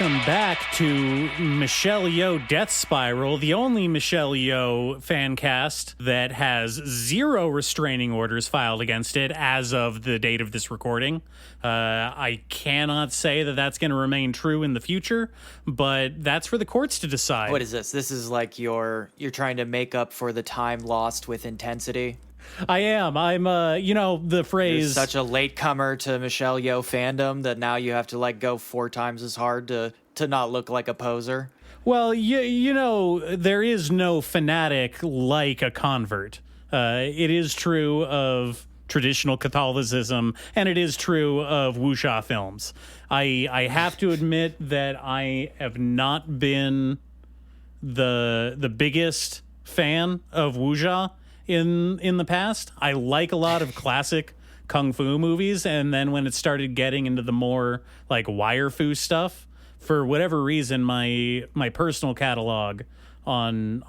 welcome back to Michelle Yeoh Death Spiral, the only Michelle Yeoh fan cast that has 0 restraining orders filed against it as of the date of this recording. I cannot say that that's going to remain true in the future, but that's for the courts to decide. What is this? This is like you're trying to make up for the time lost with intensity? I am. I'm, the phrase... You're such a latecomer to Michelle Yeoh fandom that now you have to, go 4 times as hard to not look like a poser. Well, there is no fanatic like a convert. It is true of traditional Catholicism, and it is true of wuxia films. I have to admit that I have not been the biggest fan of wuxia in the past. I like a lot of classic kung fu movies, and then when it started getting into the more wire fu stuff, for whatever reason, my personal catalog on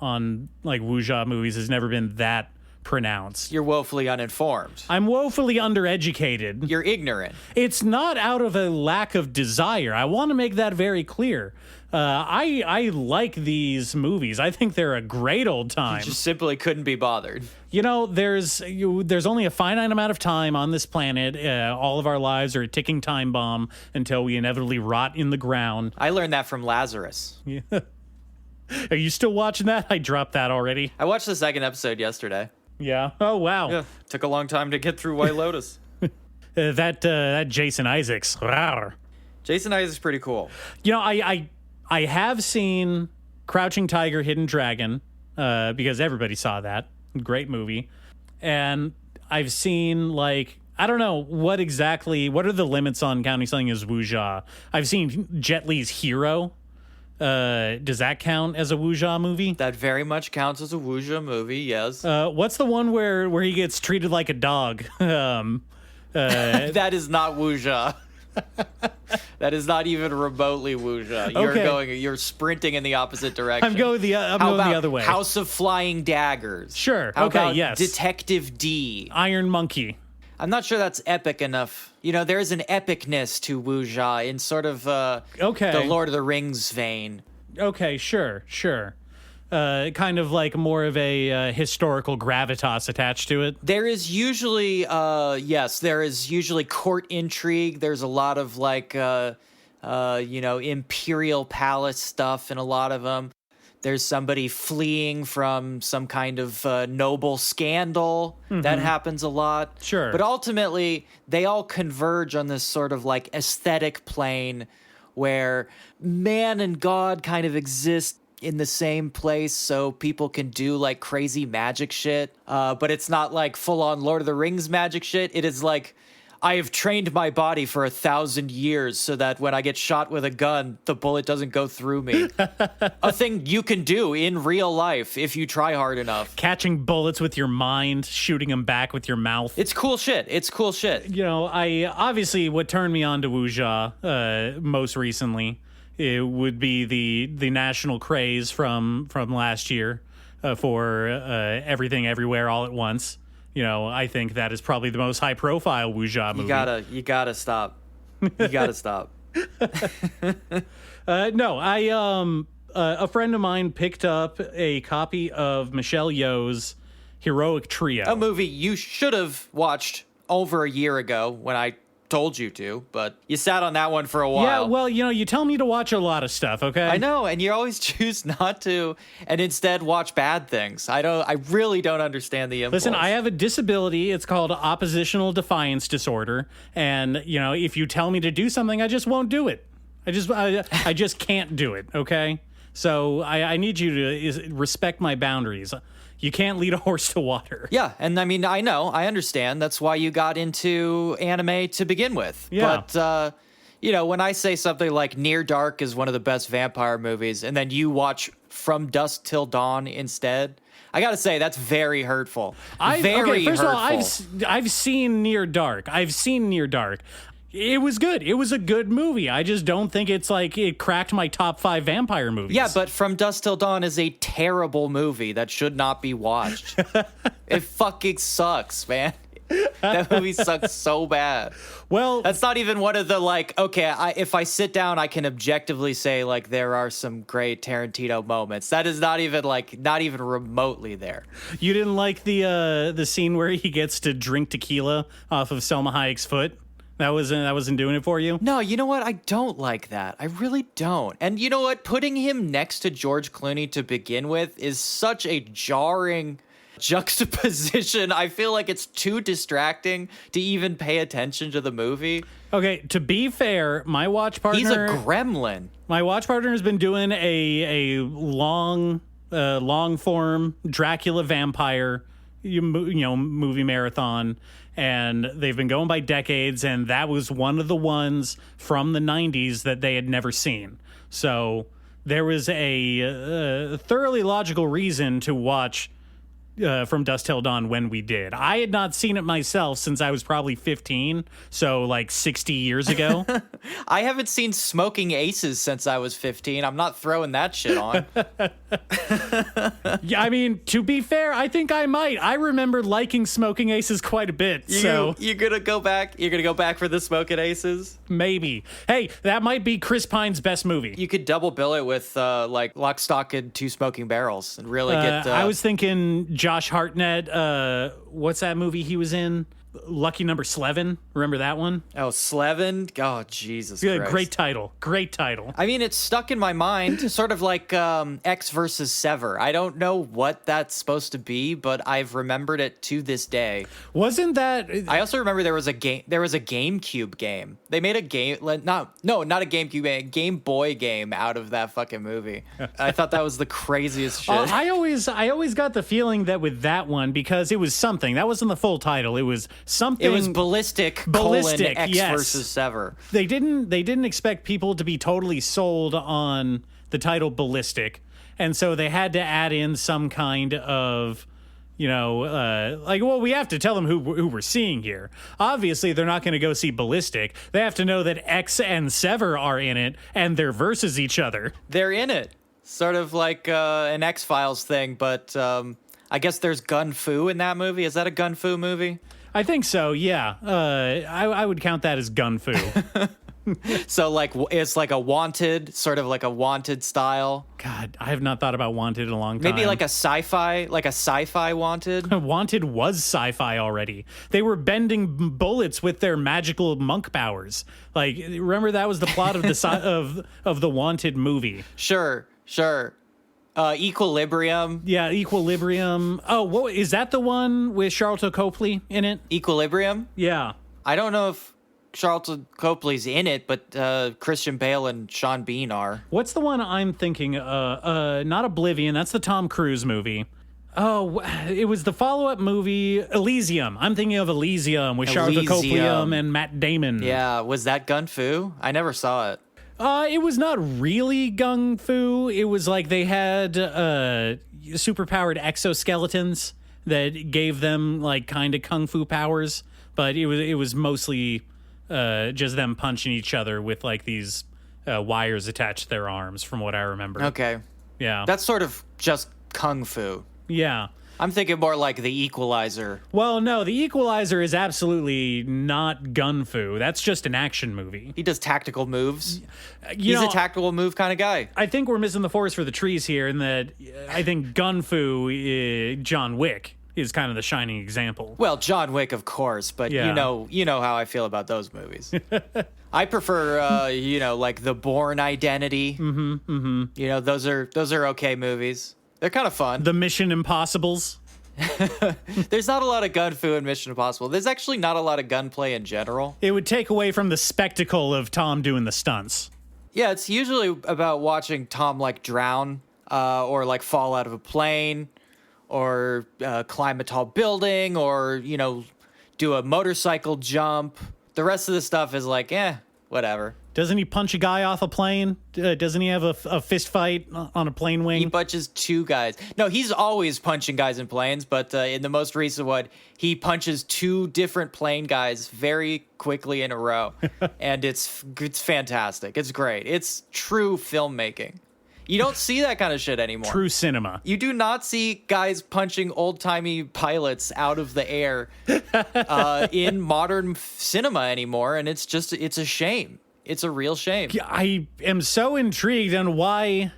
wuxia movies has never been that pronounced. You're woefully uninformed. I'm woefully undereducated. You're ignorant. It's not out of a lack of desire. I want to make that very clear. I like these movies. I think they're a great old time. You just simply couldn't be bothered. There's only a finite amount of time on this planet. All of our lives are a ticking time bomb until we inevitably rot in the ground. I learned that from Lazarus. Yeah. Are you still watching that? I dropped that already. I watched the 2nd episode yesterday. Yeah. Oh, wow. Yeah. Took a long time to get through White Lotus. That Jason Isaacs. Rawr. Jason Isaacs is pretty cool. I have seen Crouching Tiger, Hidden Dragon, because everybody saw that. Great movie. And I've seen, I don't know what are the limits on counting something as wuxia? I've seen Jet Li's Hero. Does that count as a wuxia movie? That very much counts as a wuxia movie, yes. What's the one where he gets treated like a dog? That is not wuxia. That is not even remotely wuxia. You're sprinting in the opposite direction. I'm going the other way. House of Flying Daggers? Sure. How okay. about Yes. Detective D? Iron Monkey. I'm not sure that's epic enough. There is an epicness to wuxia in sort of the Lord of the Rings vein. Okay. Sure. Kind of like more of a historical gravitas attached to it. There is usually, court intrigue. There's a lot of imperial palace stuff in a lot of them. There's somebody fleeing from some kind of noble scandal. Mm-hmm. That happens a lot. Sure. But ultimately, they all converge on this sort of aesthetic plane where man and God kind of exist in the same place, so people can do crazy magic shit, but it's not full-on Lord of the Rings magic shit. It is I have trained my body for 1,000 years so that when I get shot with a gun, the bullet doesn't go through me. A thing you can do in real life if you try hard enough. Catching bullets with your mind, shooting them back with your mouth. It's cool shit. I obviously what turned me on to wuxia most recently, it would be the national craze from last year for Everything Everywhere All at Once. I think that is probably the most high-profile wuxia movie. You gotta stop. You gotta stop. No, a friend of mine picked up a copy of Michelle Yeoh's Heroic Trio. A movie you should have watched over a year ago when I told you to, but you sat on that one for a while. Yeah, well, you tell me to watch a lot of stuff, okay? I know, and you always choose not to, and instead watch bad things. I really don't understand the impulse. Listen, I have a disability. It's called oppositional defiance disorder, and if you tell me to do something, I just won't do it. I just can't do it, okay? So I need you to respect my boundaries. You can't lead a horse to water. Yeah, and I understand. That's why you got into anime to begin with. Yeah. But, when I say something like Near Dark is one of the best vampire movies, and then you watch From Dusk Till Dawn instead, I gotta say, that's very hurtful. Very hurtful. First of all, I've seen Near Dark. It was good. It was a good movie. I just don't think it's like it cracked my top 5 vampire movies. Yeah, but From Dusk Till Dawn is a terrible movie that should not be watched. It fucking sucks, man. That movie sucks so bad. Well, that's not even one of the like. Okay, if I sit down, I can objectively say like there are some great Tarantino moments. That is not even remotely there. You didn't like the scene where he gets to drink tequila off of Selma Hayek's foot? That wasn't doing it for you? No, you know what? I don't like that. I really don't. And you know what? Putting him next to George Clooney to begin with is such a jarring juxtaposition. I feel like it's too distracting to even pay attention to the movie. Okay, to be fair, my watch partner... He's a gremlin. My watch partner has been doing a long form Dracula vampire movie marathon, and they've been going by decades, and that was one of the ones from the 90s that they had never seen. So there was a thoroughly logical reason to watch From Dusk Till Dawn when we did. I had not seen it myself since I was probably 15, so like 60 years ago. I haven't seen Smoking Aces since I was 15. I'm not throwing that shit on. Yeah, I mean, to be fair, I think I might. I remember liking Smoking Aces quite a bit. You're gonna go back? You're gonna go back for the Smoking Aces? Maybe. Hey, that might be Chris Pine's best movie. You could double bill it with like Lock, Stock, and Two Smoking Barrels and really get. I was thinking Josh Hartnett. What's that movie he was in? Lucky Number Slevin. Remember that one? Oh, Slevin? Oh, Jesus Yeah, Christ. great title. Great title. I mean, it's stuck in my mind, sort of like X versus Sever. I don't know what that's supposed to be, but I've remembered it to this day. Wasn't that... I also remember there was a GameCube game. They made a game... not a GameCube game, a Game Boy game out of that fucking movie. I thought that was the craziest shit. I always got the feeling that with that one, because it was something. That wasn't the full title. It was something... It was Ballistic, X yes. versus Sever. They didn't expect people to be totally sold on the title Ballistic, and so they had to add in some kind of, we have to tell them who we're seeing here. Obviously, they're not going to go see Ballistic. They have to know that X and Sever are in it, and they're versus each other. They're in it. Sort of like an X-Files thing, but I guess there's gun fu in that movie. Is that a gun fu movie? I think so, yeah. I would count that as gun fu. So, like, it's like a Wanted, sort of like a Wanted style. God, I have not thought about Wanted in a long time. Maybe like a sci-fi Wanted. Wanted was sci-fi already. They were bending bullets with their magical monk powers. Like, remember that was the plot of the of the Wanted movie. Sure. Equilibrium. Yeah, Equilibrium. Oh, what is that? The one with Charlton Copley in it? Equilibrium? Yeah. I don't know if Charlton Copley's in it, but Christian Bale and Sean Bean are. What's the one I'm thinking? Not Oblivion. That's the Tom Cruise movie. Oh, it was the follow-up movie, Elysium. I'm thinking of Elysium with Charlton Copley and Matt Damon. Yeah, was that gun fu? I never saw it. It was not really gung fu. It was like they had superpowered exoskeletons that gave them like kind of kung fu powers, but it was mostly just them punching each other with like these wires attached to their arms, from what I remember. Okay, yeah, that's sort of just kung fu. Yeah. I'm thinking more like The Equalizer. Well, no, The Equalizer is absolutely not gun fu. That's just an action movie. He does tactical moves. He's a tactical move kind of guy. I think we're missing the forest for the trees here, in that I think gun fu, John Wick, is kind of the shining example. Well, John Wick, of course, but yeah. you know how I feel about those movies. I prefer, like The Bourne Identity. Those are okay movies. They're kind of fun. The Mission Impossibles. There's not a lot of gun fu in Mission Impossible. There's actually not a lot of gunplay in general. It would take away from the spectacle of Tom doing the stunts. Yeah, it's usually about watching Tom like drown, or like fall out of a plane, or climb a tall building, or do a motorcycle jump. The rest of the stuff is like, whatever. Doesn't he punch a guy off a plane? Doesn't he have a fist fight on a plane wing? He punches two guys. No, he's always punching guys in planes, but in the most recent one, he punches two different plane guys very quickly in a row. And it's fantastic. It's great. It's true filmmaking. You don't see that kind of shit anymore. True cinema. You do not see guys punching old-timey pilots out of the air in modern cinema anymore, and it's a shame. It's a real shame. I am so intrigued on why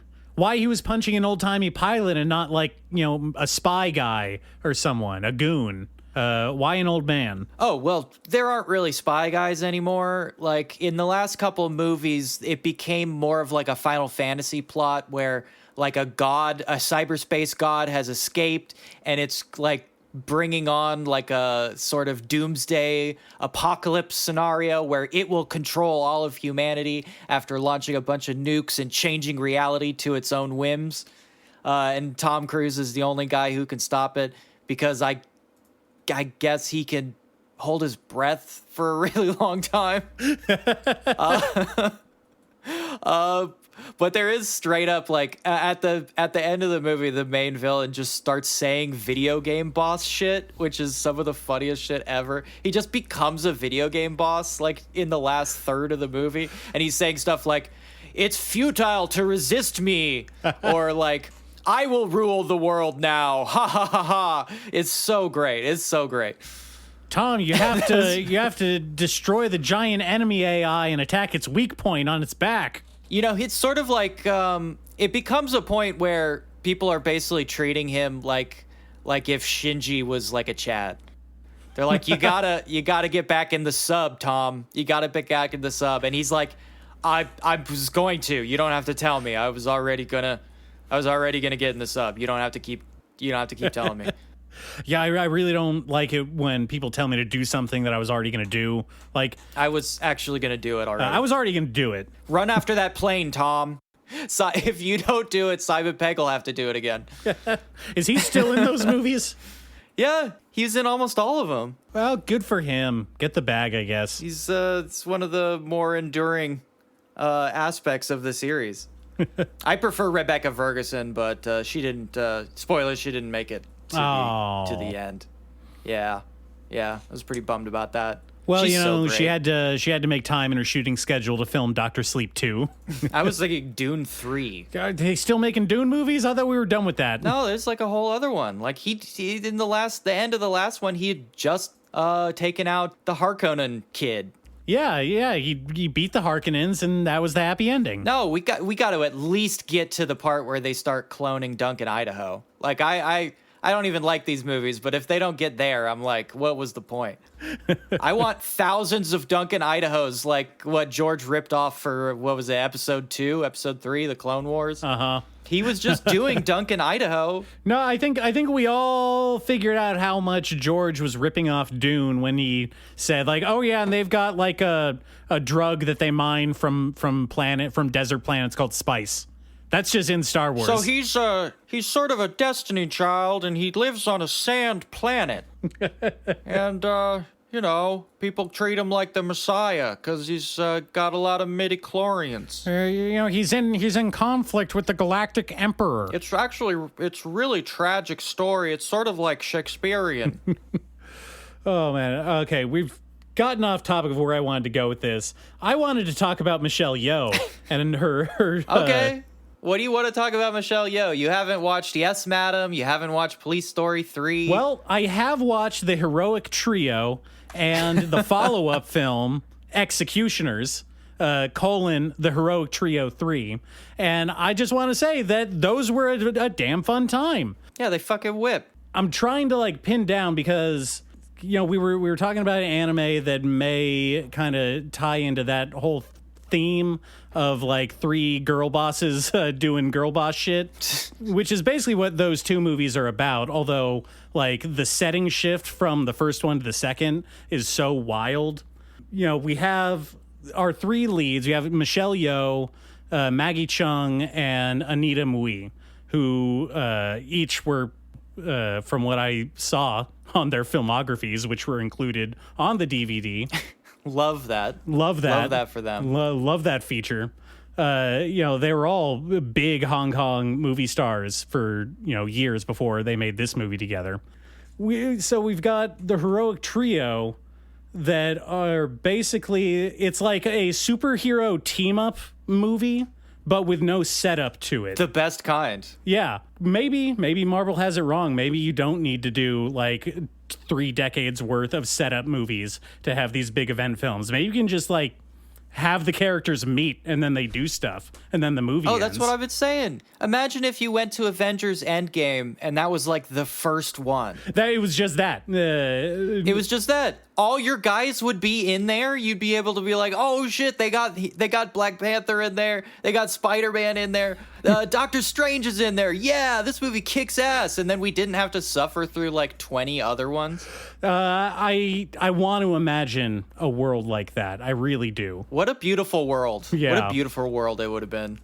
he was punching an old-timey pilot and not like, a spy guy or someone, a goon. Why an old man? Oh, well, there aren't really spy guys anymore. Like, in the last couple of movies, it became more of like a Final Fantasy plot where like a cyberspace god has escaped, and it's like bringing on like a sort of doomsday apocalypse scenario where it will control all of humanity after launching a bunch of nukes and changing reality to its own whims. And Tom Cruise is the only guy who can stop it because I guess he can hold his breath for a really long time. But there is straight up like at the end of the movie, the main villain just starts saying video game boss shit, which is some of the funniest shit ever. He just becomes a video game boss like in the last third of the movie, and he's saying stuff like, "It's futile to resist me," or like, "I will rule the world now." Ha ha ha ha. It's so great. It's so great. Tom, you have to destroy the giant enemy AI and attack its weak point on its back. It's sort of like it becomes a point where people are basically treating him like if Shinji was like a Chad. They're like, you gotta get back in the sub, Tom. You gotta get back in the sub. And he's like, I was going to. You don't have to tell me. I was already gonna get in the sub. You don't have to keep telling me. Yeah, I really don't like it when people tell me to do something that I was already going to do. Like, I was actually going to do it already. I was already going to do it. Run after that plane, Tom. So if you don't do it, Simon Pegg will have to do it again. Is he still in those movies? Yeah, he's in almost all of them. Well, good for him. Get the bag, I guess. He's it's one of the more enduring aspects of the series. I prefer Rebecca Ferguson, but she didn't. Spoilers: she didn't make it to the end. Yeah, I was pretty bummed about that. Well, she had to make time in her shooting schedule to film Dr. Sleep 2. I was thinking Dune 3. Are they still making Dune movies? I thought we were done with that. No, there's like a whole other one. Like he in the end of the last one, he had just taken out the Harkonnen kid. Yeah, he beat the Harkonnens, and that was the happy ending. No, we got to at least get to the part where they start cloning Duncan Idaho. Like I don't even like these movies, but if they don't get there, I'm like, what was the point? I want thousands of Duncan Idahos, like what George ripped off for, what was it, episode 2, episode 3, the Clone Wars? Uh-huh. He was just doing Duncan Idaho. No, I think we all figured out how much George was ripping off Dune when he said, like, oh yeah, and they've got like a drug that they mine from desert planets called spice. That's just in Star Wars. So he's sort of a destiny child, and he lives on a sand planet. And people treat him like the Messiah because he's got a lot of midichlorians. He's in conflict with the Galactic Emperor. It's really tragic story. It's sort of like Shakespearean. Oh man. Okay, we've gotten off topic of where I wanted to go with this. I wanted to talk about Michelle Yeoh and her. Okay. What do you want to talk about Michelle Yeoh? You haven't watched Yes, Madam. You haven't watched Police Story 3. Well, I have watched The Heroic Trio and the follow-up film, Executioners, The Heroic Trio 3. And I just want to say that those were a damn fun time. Yeah, they fucking whip. I'm trying to like pin down because, we were talking about an anime that may kind of tie into that whole theme of like 3 girl bosses doing girl boss shit, which is basically what those 2 movies are about. Although like the setting shift from the first one to the second is so wild. We have our 3 leads. We have Michelle Yeoh, Maggie Chung, and Anita Mui, who each were, from what I saw on their filmographies, which were included on the DVD, Love that. Love that. Love that for them. Love that feature. They were all big Hong Kong movie stars for, years before they made this movie together. So we've got the heroic trio that are basically, it's like a superhero team-up movie, but with no setup to it. The best kind. Yeah. Maybe Marvel has it wrong. Maybe you don't need to do, 3 decades worth of setup movies to have these big event films. Maybe you can just, have the characters meet and then they do stuff and then the movie ends. That's what I've been saying. Imagine if you went to Avengers Endgame and that was the first one. It was just that. It was just that. All your guys would be in there. You'd be able to be like, oh shit, they got Black Panther in there. They got Spider-Man in there. Doctor Strange is in there. Yeah, this movie kicks ass. And then we didn't have to suffer through 20 other ones. I want to imagine a world like that. I really do. What a beautiful world. Yeah. What a beautiful world it would have been.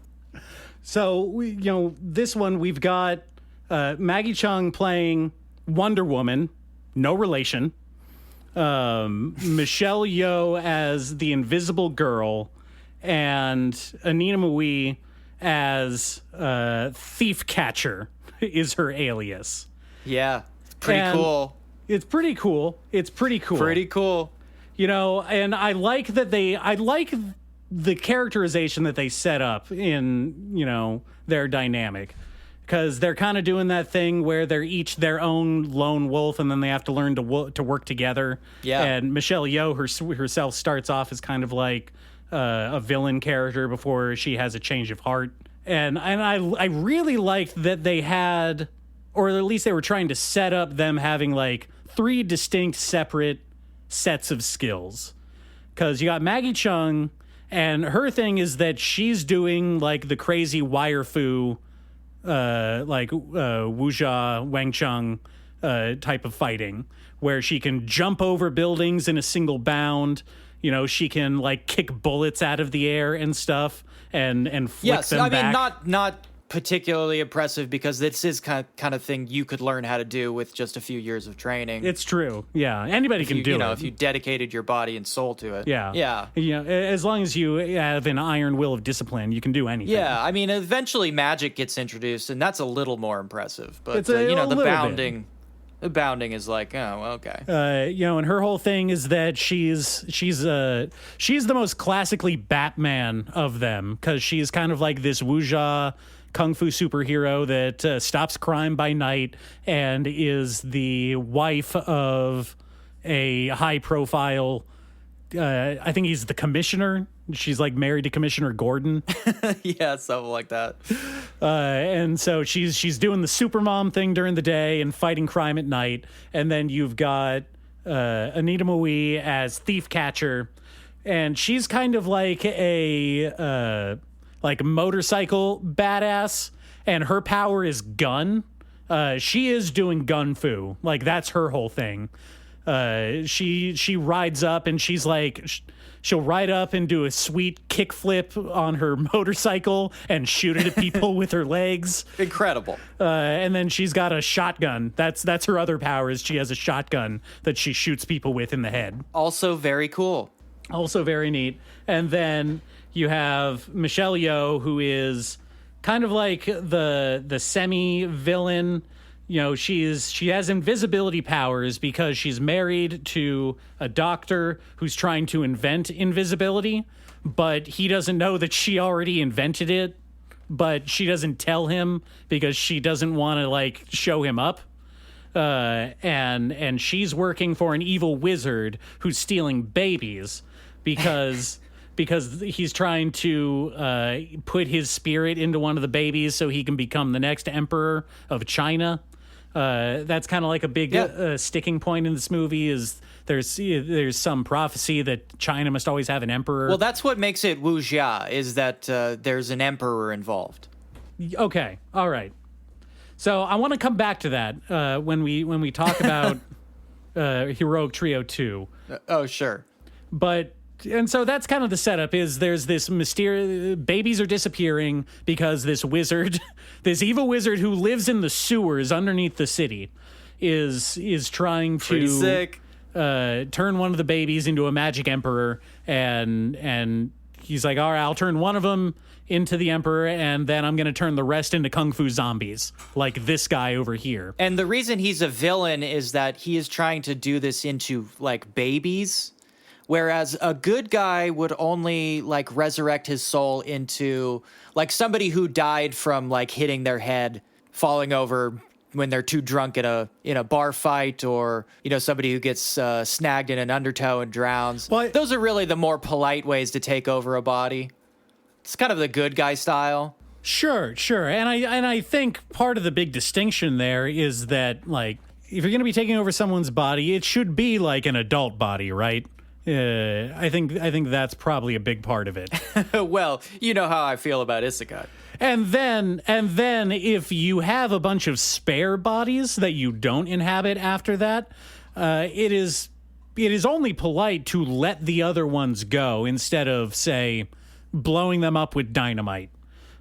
So, this one we've got Maggie Cheung playing Wonder Woman, no relation. Michelle Yeoh as the Invisible Girl, and Anina Mui as Thief Catcher is her alias. Yeah, cool. It's pretty cool. Pretty cool. And I like that I like the characterization that they set up in, their dynamic. Because they're kind of doing that thing where they're each their own lone wolf, and then they have to learn to work together. Yeah. And Michelle Yeoh herself starts off as kind of like a villain character before she has a change of heart. And I really liked that they had, or at least they were trying to set up them having 3 distinct separate sets of skills. Because you got Maggie Cheung, and her thing is that she's doing the crazy wire fu. Wuxia, Wang Chung type of fighting, where she can jump over buildings in a single bound. She can kick bullets out of the air and stuff and flick them back. Yes, I mean not particularly impressive because this is kind of thing you could learn how to do with just a few years of training. It's true. Yeah, anybody can do it. If you dedicated your body and soul to it. Yeah. As long as you have an iron will of discipline, you can do anything. Yeah, I mean, eventually magic gets introduced, and that's a little more impressive. But it's the bounding. The bounding is okay. And her whole thing is that she's the most classically Batman of them, because she's kind of like this wuxia kung fu superhero that stops crime by night and is the wife of a high profile. I think he's the commissioner. She's married to Commissioner Gordon. Yeah, something like that. And so she's doing the supermom thing during the day and fighting crime at night. And then you've got Anita Mui as Thief Catcher, and she's kind of like a motorcycle badass, and her power is gun. She is doing gun fu. That's her whole thing. She rides up and she's she'll ride up and do a sweet kickflip on her motorcycle and shoot it at people with her legs. Incredible. And then she's got a shotgun. That's her other power, is she has a shotgun that she shoots people with in the head. Also very cool. Also very neat. And then you have Michelle Yeoh, who is kind of like the semi-villain. She has invisibility powers because she's married to a doctor who's trying to invent invisibility, but he doesn't know that she already invented it, but she doesn't tell him because she doesn't want to show him up. And she's working for an evil wizard who's stealing babies because he's trying to put his spirit into one of the babies so he can become the next emperor of China. That's kind of like a big sticking point in this movie, is there's some prophecy that China must always have an emperor. Well, that's what makes it wuxia, is that there's an emperor involved. Okay, all right. So I want to come back to that when we talk about Heroic Trio 2. Oh, sure. And so that's kind of the setup, is there's this mysterious, babies are disappearing because this wizard, this evil wizard who lives in the sewers underneath the city is trying Pretty to sick. turn one of the babies into a magic emperor, and he's like, all right, I'll turn one of them into the emperor, and then I'm going to turn the rest into kung fu zombies, like this guy over here. And the reason he's a villain is that he is trying to do this into, like, babies, whereas a good guy would only, like, resurrect his soul into, like, somebody who died from, like, hitting their head, falling over when they're too drunk in a bar fight, or, you know, somebody who gets snagged in an undertow and drowns. Well, those are really the more polite ways to take over a body. It's kind of the good guy style. Sure. And I think part of the big distinction there is that, like, if you're going to be taking over someone's body, it should be like an adult body, right? I think that's probably a big part of it. Well, you know how I feel about Isekai. And then if you have a bunch of spare bodies that you don't inhabit after that, it is only polite to let the other ones go instead of, say, blowing them up with dynamite,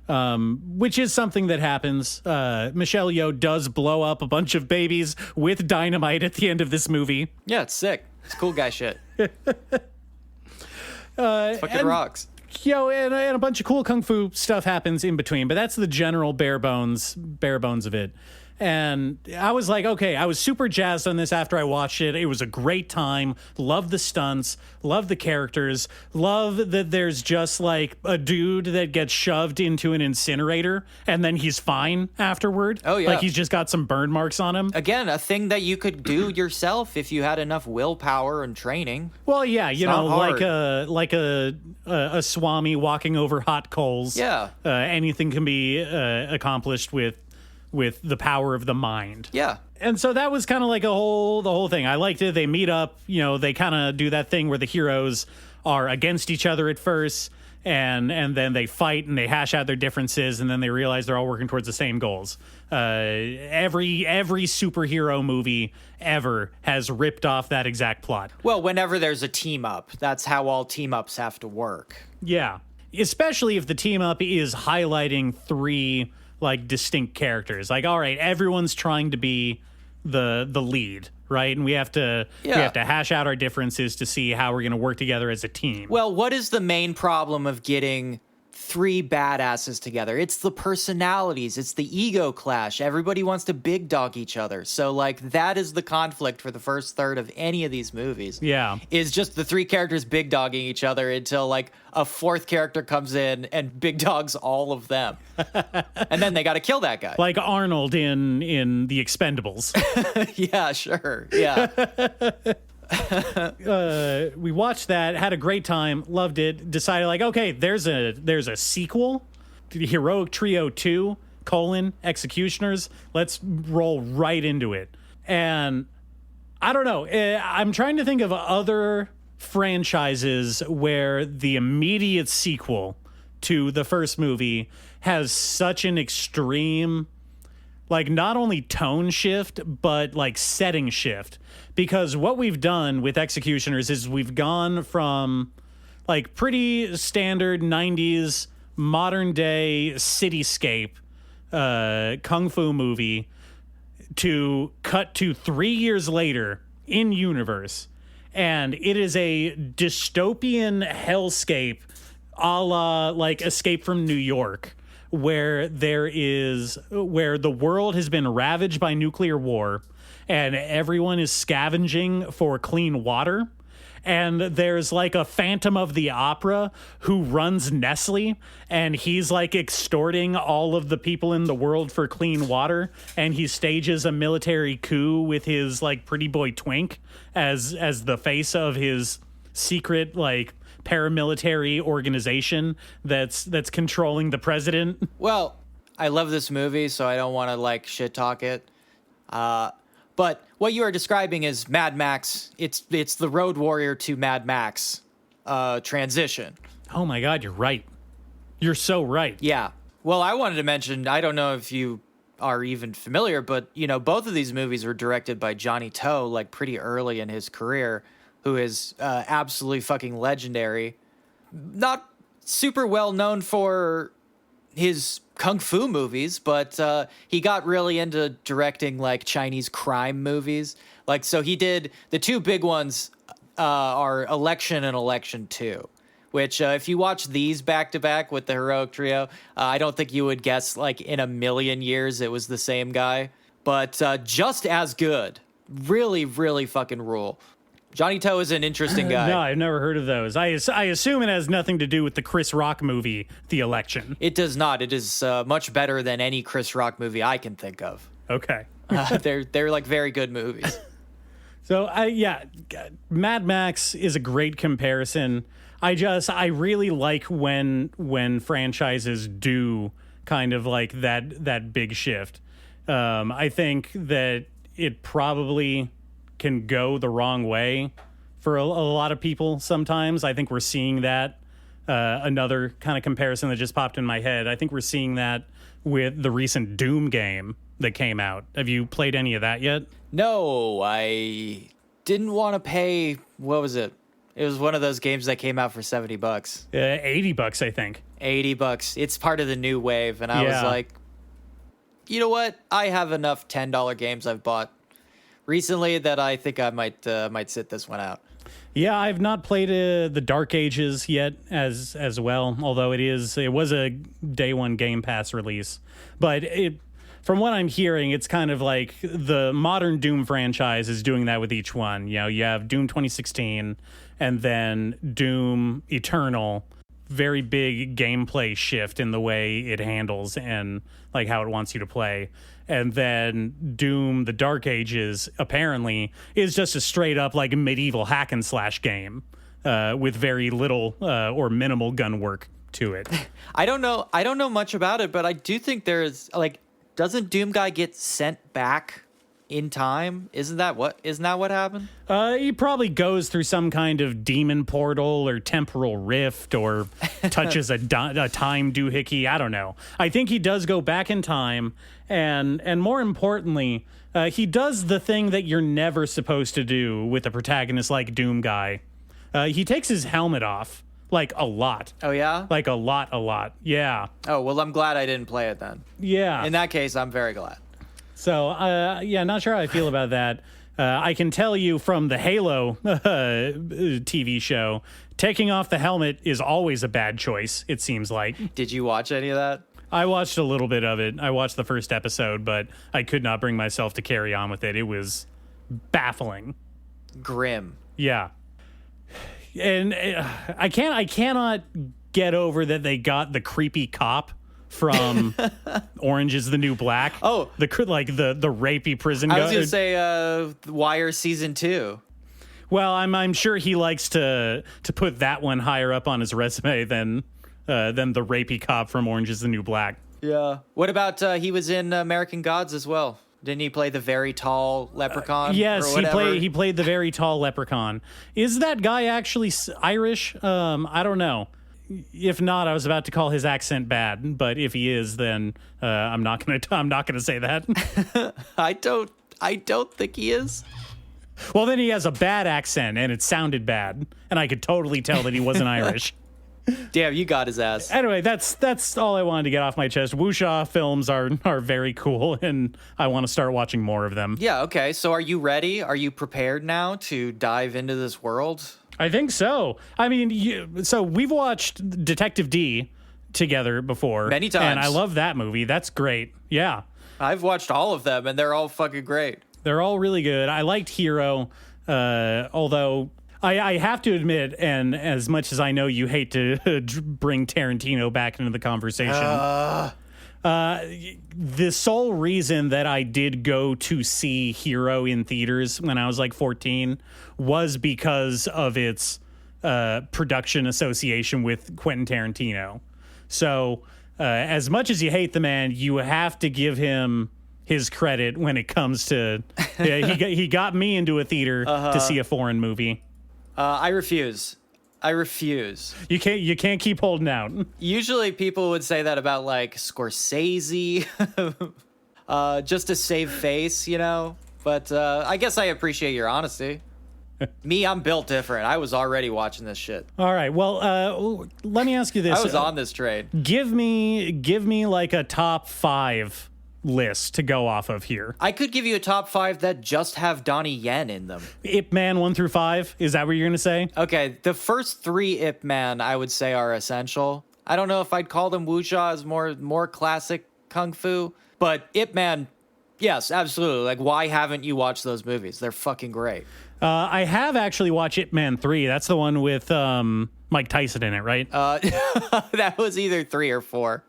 which is something that happens. Michelle Yeoh does blow up a bunch of babies with dynamite at the end of this movie. Yeah, it's sick. It's cool guy shit. It fucking rocks. And a bunch of cool kung fu stuff happens in between, but that's the general bare bones of it. And I was like, okay, I was super jazzed on this after I watched it. It was a great time. Love the stunts. Love the characters. Love that there's just like a dude that gets shoved into an incinerator and then he's fine afterward. Oh, yeah. Like he's just got some burn marks on him. Again, a thing that you could do yourself if you had enough willpower and training. Well, yeah, you know, hard. like a swami walking over hot coals. Yeah. Anything can be accomplished with the power of the mind. Yeah. And so that was kind of like the whole thing. I liked it. They meet up, you know, they kind of do that thing where the heroes are against each other at first, and then they fight and they hash out their differences, and then they realize they're all working towards the same goals. Every superhero movie ever has ripped off that exact plot. Well, whenever there's a team up, that's how all team ups have to work. Yeah. Especially if the team up is highlighting three like distinct characters. Like, all right, everyone's trying to be the lead, right? And we have to hash out our differences to see how we're going to work together as a team. Well, what is the main problem of getting three badasses together? It's the personalities. It's the ego clash. Everybody wants to big dog each other. So, like, that is the conflict for the first third of any of these movies. Yeah. Is just the three characters big dogging each other until, like, a fourth character comes in and big dogs all of them. And then they got to kill that guy. Like Arnold in The Expendables. Yeah, sure. Yeah. We watched that, had a great time, loved it, decided like, okay, there's a sequel, Heroic Trio 2, Executioners. Let's roll right into it. And I don't know, I'm trying to think of other franchises where the immediate sequel to the first movie has such an extreme, like, not only tone shift, but like setting shift. Because what we've done with Executioners is we've gone from like pretty standard 90s modern day cityscape kung fu movie to cut to 3 years later in universe. And it is a dystopian hellscape a la like Escape from New York, where the world has been ravaged by nuclear war and everyone is scavenging for clean water. And there's like a Phantom of the Opera who runs Nestle, and he's like extorting all of the people in the world for clean water. And he stages a military coup with his like pretty boy Twink as the face of his secret like paramilitary organization that's controlling the president. Well, I love this movie, so I don't want to like shit talk it. But what you are describing is Mad Max. It's the Road Warrior to Mad Max transition. Oh my God, you're right. You're so right. Yeah. Well, I wanted to mention, I don't know if you are even familiar, but, you know, both of these movies were directed by Johnny To, like, pretty early in his career, who is absolutely fucking legendary. Not super well known for his kung fu movies, but he got really into directing like Chinese crime movies. Like, so he did the two big ones are Election and Election 2, which if you watch these back to back with the Heroic Trio, I don't think you would guess like in a million years it was the same guy, but just as good. Really, really fucking rule. Johnny Toe is an interesting guy. No, I've never heard of those. I assume it has nothing to do with the Chris Rock movie, The Election. It does not. It is much better than any Chris Rock movie I can think of. Okay. They're like very good movies. So Mad Max is a great comparison. I really like when franchises do kind of like that big shift. I think that it probably can go the wrong way for a lot of people sometimes. I think we're seeing that. Another kind of comparison that just popped in my head. I think we're seeing that with the recent Doom game that came out. Have you played any of that yet? No, I didn't want to pay. What was it? It was one of those games that came out for $70. $80, I think. $80. It's part of the new wave, and I was like, you know what? I have enough $10 games I've bought recently that I think I might sit this one out. Yeah, I've not played the Dark Ages yet as well, although it was a day one Game Pass release. But from what I'm hearing, it's kind of like the modern Doom franchise is doing that with each one. You know, you have Doom 2016 and then Doom Eternal. Very big gameplay shift in the way it handles and like how it wants you to play. And then Doom, the Dark Ages, apparently is just a straight up like medieval hack and slash game with very little or minimal gun work to it. I don't know much about it, but I do think there's like, doesn't Doom Guy get sent back in time? Isn't that what happened? He probably goes through some kind of demon portal or temporal rift or touches a time doohickey. I don't know. I think he does go back in time, and more importantly, he does the thing that you're never supposed to do with a protagonist like Doom Guy. He takes his helmet off. Like, a lot. Oh, yeah? Like, a lot. Yeah. Oh, well, I'm glad I didn't play it then. Yeah. In that case, I'm very glad. So, not sure how I feel about that. I can tell you from the Halo TV show, taking off the helmet is always a bad choice, it seems like. Did you watch any of that? I watched a little bit of it. I watched the first episode, but I could not bring myself to carry on with it. It was baffling. Grim. Yeah. And I cannot get over that they got the creepy cop from Orange is the New Black. Oh, the rapey prison. I was gonna say Wire season 2. Well, I'm sure he likes to put that one higher up on his resume than the rapey cop from Orange is the New Black. Yeah. What about he was in American Gods as well? Didn't he play the very tall leprechaun? Yes, he played the very tall leprechaun. Is that guy actually Irish? I don't know. If not, I was about to call his accent bad, but if he is, then I'm not gonna say that. I don't think he is. Well, then he has a bad accent, and it sounded bad, and I could totally tell that he wasn't Irish. Damn, you got his ass. Anyway, that's all I wanted to get off my chest. Wuxia films are very cool, and I want to start watching more of them. Yeah, okay. So are you ready? Are you prepared now to dive into this world? I think so. I mean, so we've watched Detective D together before. Many times. And I love that movie. That's great. Yeah. I've watched all of them, and they're all fucking great. They're all really good. I liked Hero, although I have to admit, and as much as I know you hate to bring Tarantino back into the conversation, the sole reason that I did go to see Hero in theaters when I was like 14 was because of its production association with Quentin Tarantino. So as much as you hate the man, you have to give him his credit when it comes to he got me into a theater to see a foreign movie. I refuse. You can't keep holding out. Usually people would say that about like Scorsese, just to save face, you know. But I guess I appreciate your honesty. Me, I'm built different. I was already watching this shit. All right. Well, let me ask you this. I was on this train. Give me like a top 5 list to go off of here. I could give you a top 5 that just have Donnie Yen in them. Ip Man 1 through 5. Is that what you're going to say? Okay. The first 3 Ip Man, I would say, are essential. I don't know if I'd call them wuxia as more classic kung fu, but Ip Man, yes, absolutely. Like, why haven't you watched those movies? They're fucking great. I have actually watched Ip Man 3. That's the one with Mike Tyson in it, right? That was either 3 or 4.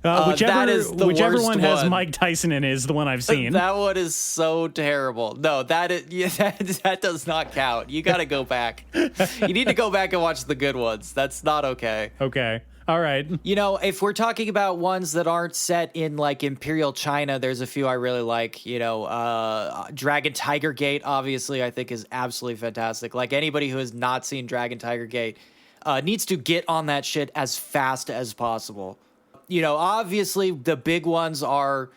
Whichever one has one. Mike Tyson in it is the one I've seen. That one is so terrible. No, that does not count. You got to go back. You need to go back and watch the good ones. That's not okay. Okay. All right. You know, if we're talking about ones that aren't set in like Imperial China, there's a few I really like. You know, Dragon Tiger Gate, obviously, I think is absolutely fantastic. Like, anybody who has not seen Dragon Tiger Gate needs to get on that shit as fast as possible. You know, obviously the big ones are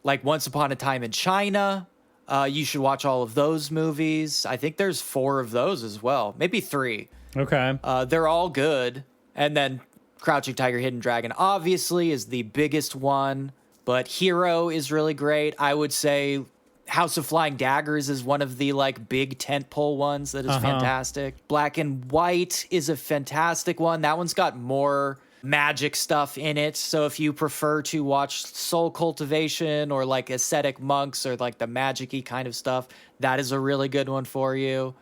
like Once Upon a Time in China. You should watch all of those movies. I think there's 4 of those as well, maybe 3. Okay. They're all good. And then Crouching Tiger, Hidden Dragon obviously is the biggest one, but Hero is really great. I would say House of Flying Daggers is one of the like big tentpole ones that is fantastic. Black and White is a fantastic one. That one's got more magic stuff in it. So if you prefer to watch Soul Cultivation or like ascetic monks or like the magic-y kind of stuff, that is a really good one for you.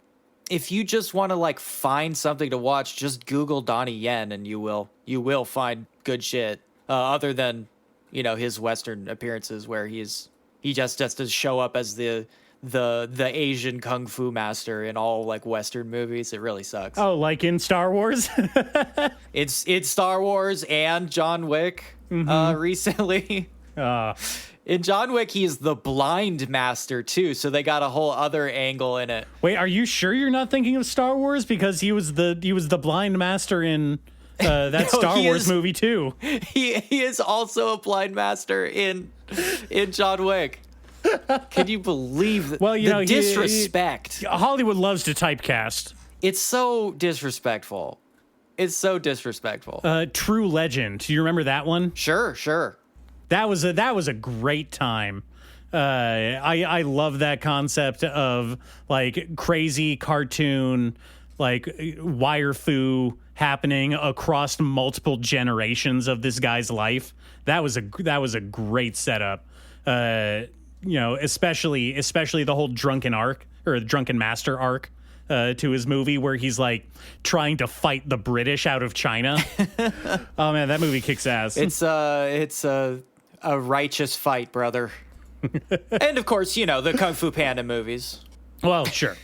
If you just want to like find something to watch, just Google Donnie Yen and you will find good shit. Other than, you know, his Western appearances where he just has to show up as the Asian kung fu master in all like Western movies. It really sucks. Oh, like in Star Wars? It's Star Wars and John Wick recently. In John Wick, he's the blind master too, so they got a whole other angle in it. Wait, are you sure you're not thinking of Star Wars? Because he was the blind master in that No, Star Wars movie too. He is also a blind master in John Wick. Can you believe that? Well, you know, disrespect. Hollywood loves to typecast. It's so disrespectful. It's so disrespectful. True Legend. Do you remember that one? Sure. That was a great time. I love that concept of like crazy cartoon, like wire fu happening across multiple generations of this guy's life. That was a great setup. You know, especially the whole drunken master arc to his movie where he's like trying to fight the British out of China. Oh man, that movie kicks ass. It's a righteous fight, brother. And of course, you know, the Kung Fu Panda movies. Well, sure.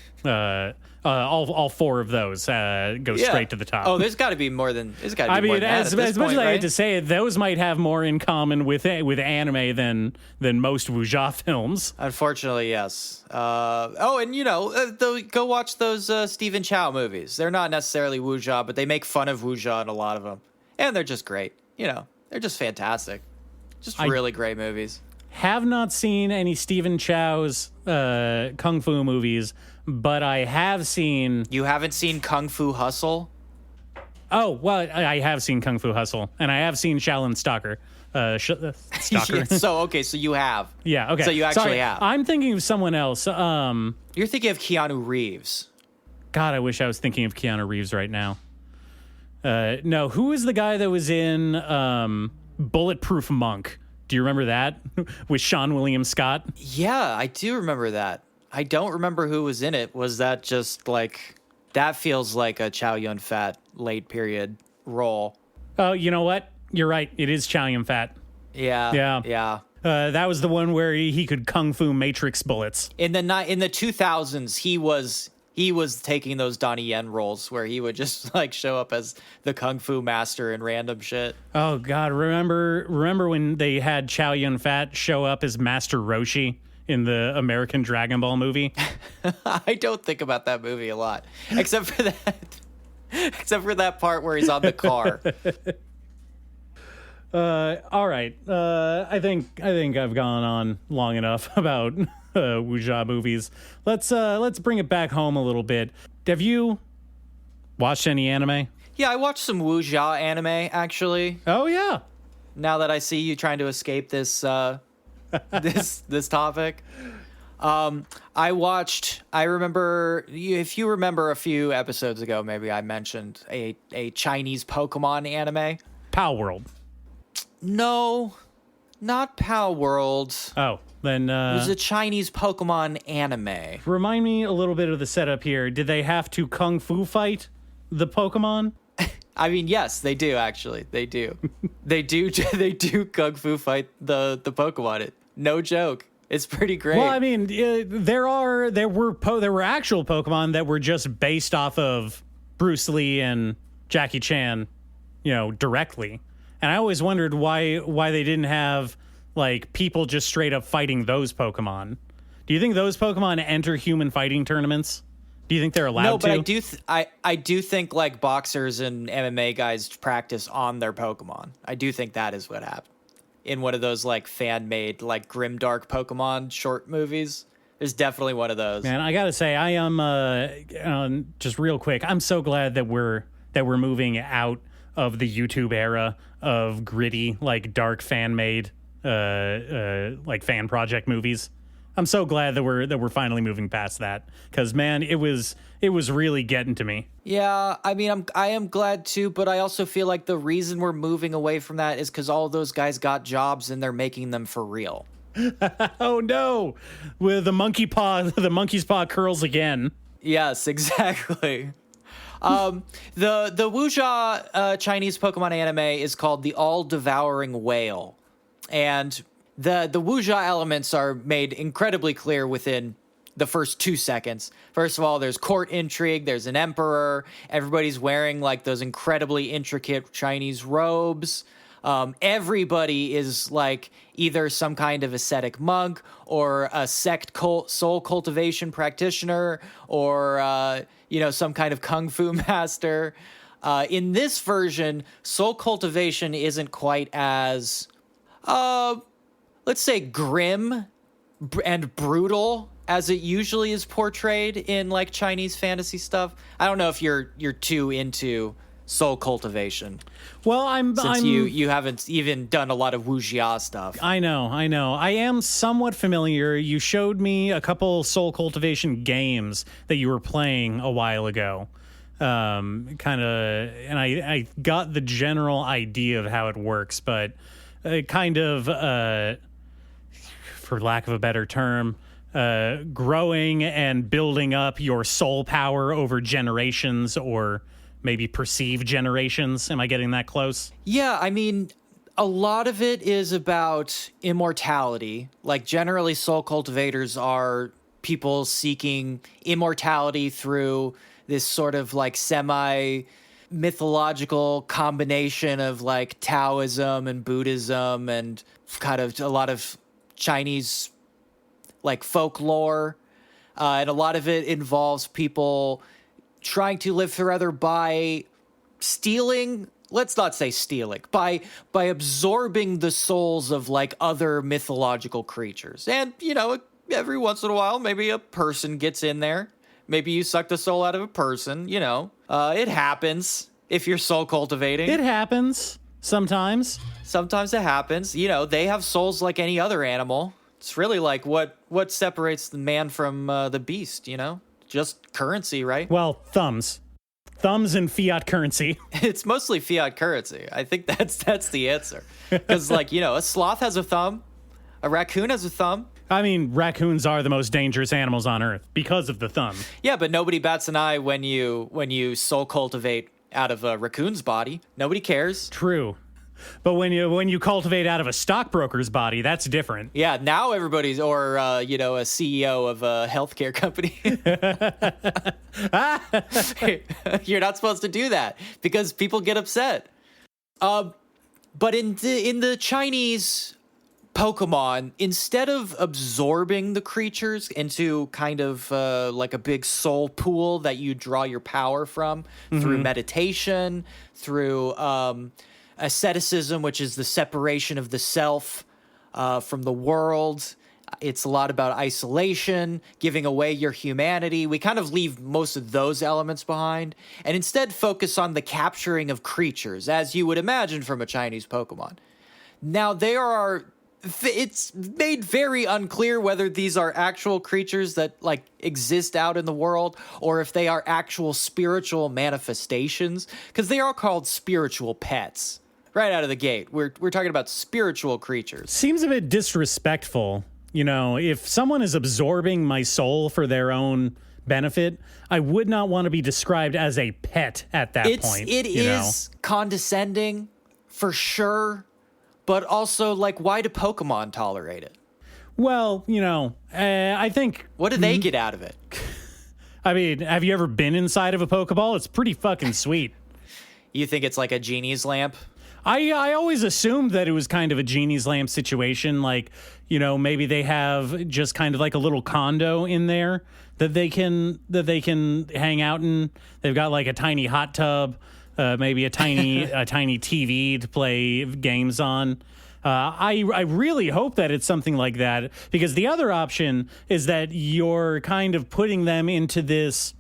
All 4 of those go straight to the top. Oh, there's got to be more than more than as that much as I hate to say it, those might have more in common with anime than most wuxia films. Unfortunately, yes. And you know, go watch those Stephen Chow movies. They're not necessarily wuxia, but they make fun of wuxia in a lot of them, and they're just great. You know, they're just fantastic. Just really great movies. Have not seen any Stephen Chow's kung fu movies, but I have seen... You haven't seen Kung Fu Hustle? Oh, well, I have seen Kung Fu Hustle, and I have seen Shaolin Stalker. Stalker. So you have. Yeah, okay. So you actually Sorry, have. I'm thinking of someone else. You're thinking of Keanu Reeves. God, I wish I was thinking of Keanu Reeves right now. No, who is the guy that was in Bulletproof Monk? Do you remember that? With Sean William Scott? Yeah, I do remember that. I don't remember who was in it. Was that just like... That feels like a Chow Yun-Fat late period role. Oh, you know what? You're right. It is Chow Yun-Fat. Yeah. That was the one where he could kung fu matrix bullets. In the 2000s, he was taking those Donnie Yen roles where he would just like show up as the kung fu master and random shit. Oh God, remember when they had Chow Yun-Fat show up as Master Roshi in the American Dragon Ball movie? I don't think about that movie a lot, except for that part where he's on the car. All right. I think I've gone on long enough about wuxia movies. Let's bring it back home a little bit. Have you watched any anime? Yeah, I watched some wuxia anime, actually. Oh, yeah. Now that I see you trying to escape this this topic. I remember, if you remember a few episodes ago, maybe I mentioned a Chinese Pokemon anime. Pal World. No, not Pal World. Oh, then... it was a Chinese Pokemon anime. Remind me a little bit of the setup here. Did they have to kung fu fight the Pokemon? I mean, yes, they do, actually. They do. they do kung fu fight the Pokemon. No joke. It's pretty great. Well, I mean, there were actual Pokemon that were just based off of Bruce Lee and Jackie Chan, directly. And I always wondered why they didn't have like people just straight up fighting those Pokemon. Do you think those Pokemon enter human fighting tournaments? Do you think they're allowed to? No, but I do think like boxers and MMA guys practice on their Pokemon. I do think that is what happened in one of those like fan made like grimdark Pokemon short movies. There's definitely one of those. Man, I gotta say, I am just real quick. I'm so glad that we're moving out of the YouTube era of gritty, like dark fan made, like fan project movies. I'm so glad that we're finally moving past that, because man, it was really getting to me. Yeah, I mean, I am glad too, but I also feel like the reason we're moving away from that is because all of those guys got jobs and they're making them for real. Oh no, with the monkey's paw curls again. Yes, exactly. The wuxia Chinese Pokemon anime is called the All Devouring Whale, and the wuxia elements are made incredibly clear within the first 2 seconds. First of all, there's court intrigue, there's an emperor, everybody's wearing like those incredibly intricate Chinese robes. Everybody is like either some kind of ascetic monk or a sect soul cultivation practitioner or some kind of kung fu master. In this version, soul cultivation isn't quite as let's say grim and brutal as it usually is portrayed in like Chinese fantasy stuff. I don't know if you're too into soul cultivation. Well, since you haven't even done a lot of wuxia stuff. I know. I am somewhat familiar. You showed me a couple soul cultivation games that you were playing a while ago. And I got the general idea of how it works, but kind of for lack of a better term, growing and building up your soul power over generations, or maybe perceived generations. Am I getting that close? Yeah, I mean, a lot of it is about immortality. Like, generally, soul cultivators are people seeking immortality through this sort of like semi-mythological combination of like Taoism and Buddhism and kind of a lot of Chinese like folklore, and a lot of it involves people trying to live forever by stealing. Let's not say stealing, by absorbing the souls of like other mythological creatures. And every once in a while, maybe a person gets in there. Maybe you suck the soul out of a person. It happens if you're soul cultivating. It happens sometimes. Sometimes it happens. They have souls like any other animal. It's really like what separates the man from the beast, Just currency, right? Well, thumbs and fiat currency. It's mostly fiat currency. I think that's the answer. Because a sloth has a thumb, a raccoon has a thumb. I mean, raccoons are the most dangerous animals on Earth because of the thumb. Yeah, but nobody bats an eye when you soul cultivate out of a raccoon's body. Nobody cares. True. But when you cultivate out of a stockbroker's body, that's different. Yeah, now everybody's, or a CEO of a healthcare company. You're not supposed to do that because people get upset. But in the Chinese Pokemon, instead of absorbing the creatures into kind of like a big soul pool that you draw your power from through meditation, through asceticism, which is the separation of the self from the world, It's a lot about isolation, giving away your humanity. We kind of leave most of those elements behind and instead focus on the capturing of creatures, as you would imagine from a Chinese Pokemon. Now, it's made very unclear whether these are actual creatures that like exist out in the world or if they are actual spiritual manifestations, because they are called spiritual pets right out of the gate. We're talking about spiritual creatures. Seems a bit disrespectful. You know, if someone is absorbing my soul for their own benefit, I would not want to be described as a pet at that point. It is condescending for sure, but also, like, why do Pokemon tolerate it? Well, you know, I think... What do they get out of it? I mean, have you ever been inside of a Pokeball? It's pretty fucking sweet. You think it's like a genie's lamp? I always assumed that it was kind of a genie's lamp situation. Like, you know, maybe they have just kind of like a little condo in there that they can hang out in. They've got like a tiny hot tub, maybe a tiny TV to play games on. I really hope that it's something like that, because the other option is that you're kind of putting them into this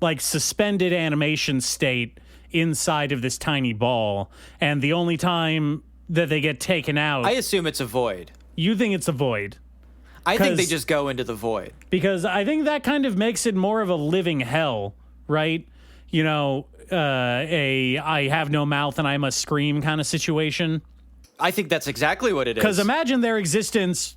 like suspended animation state inside of this tiny ball, and the only time that they get taken out... I assume it's a void. You think it's a void? I think they just go into the void. Because I think that kind of makes it more of a living hell, right? You know, I have no mouth and I must scream kind of situation. I think that's exactly what it is. Because imagine their existence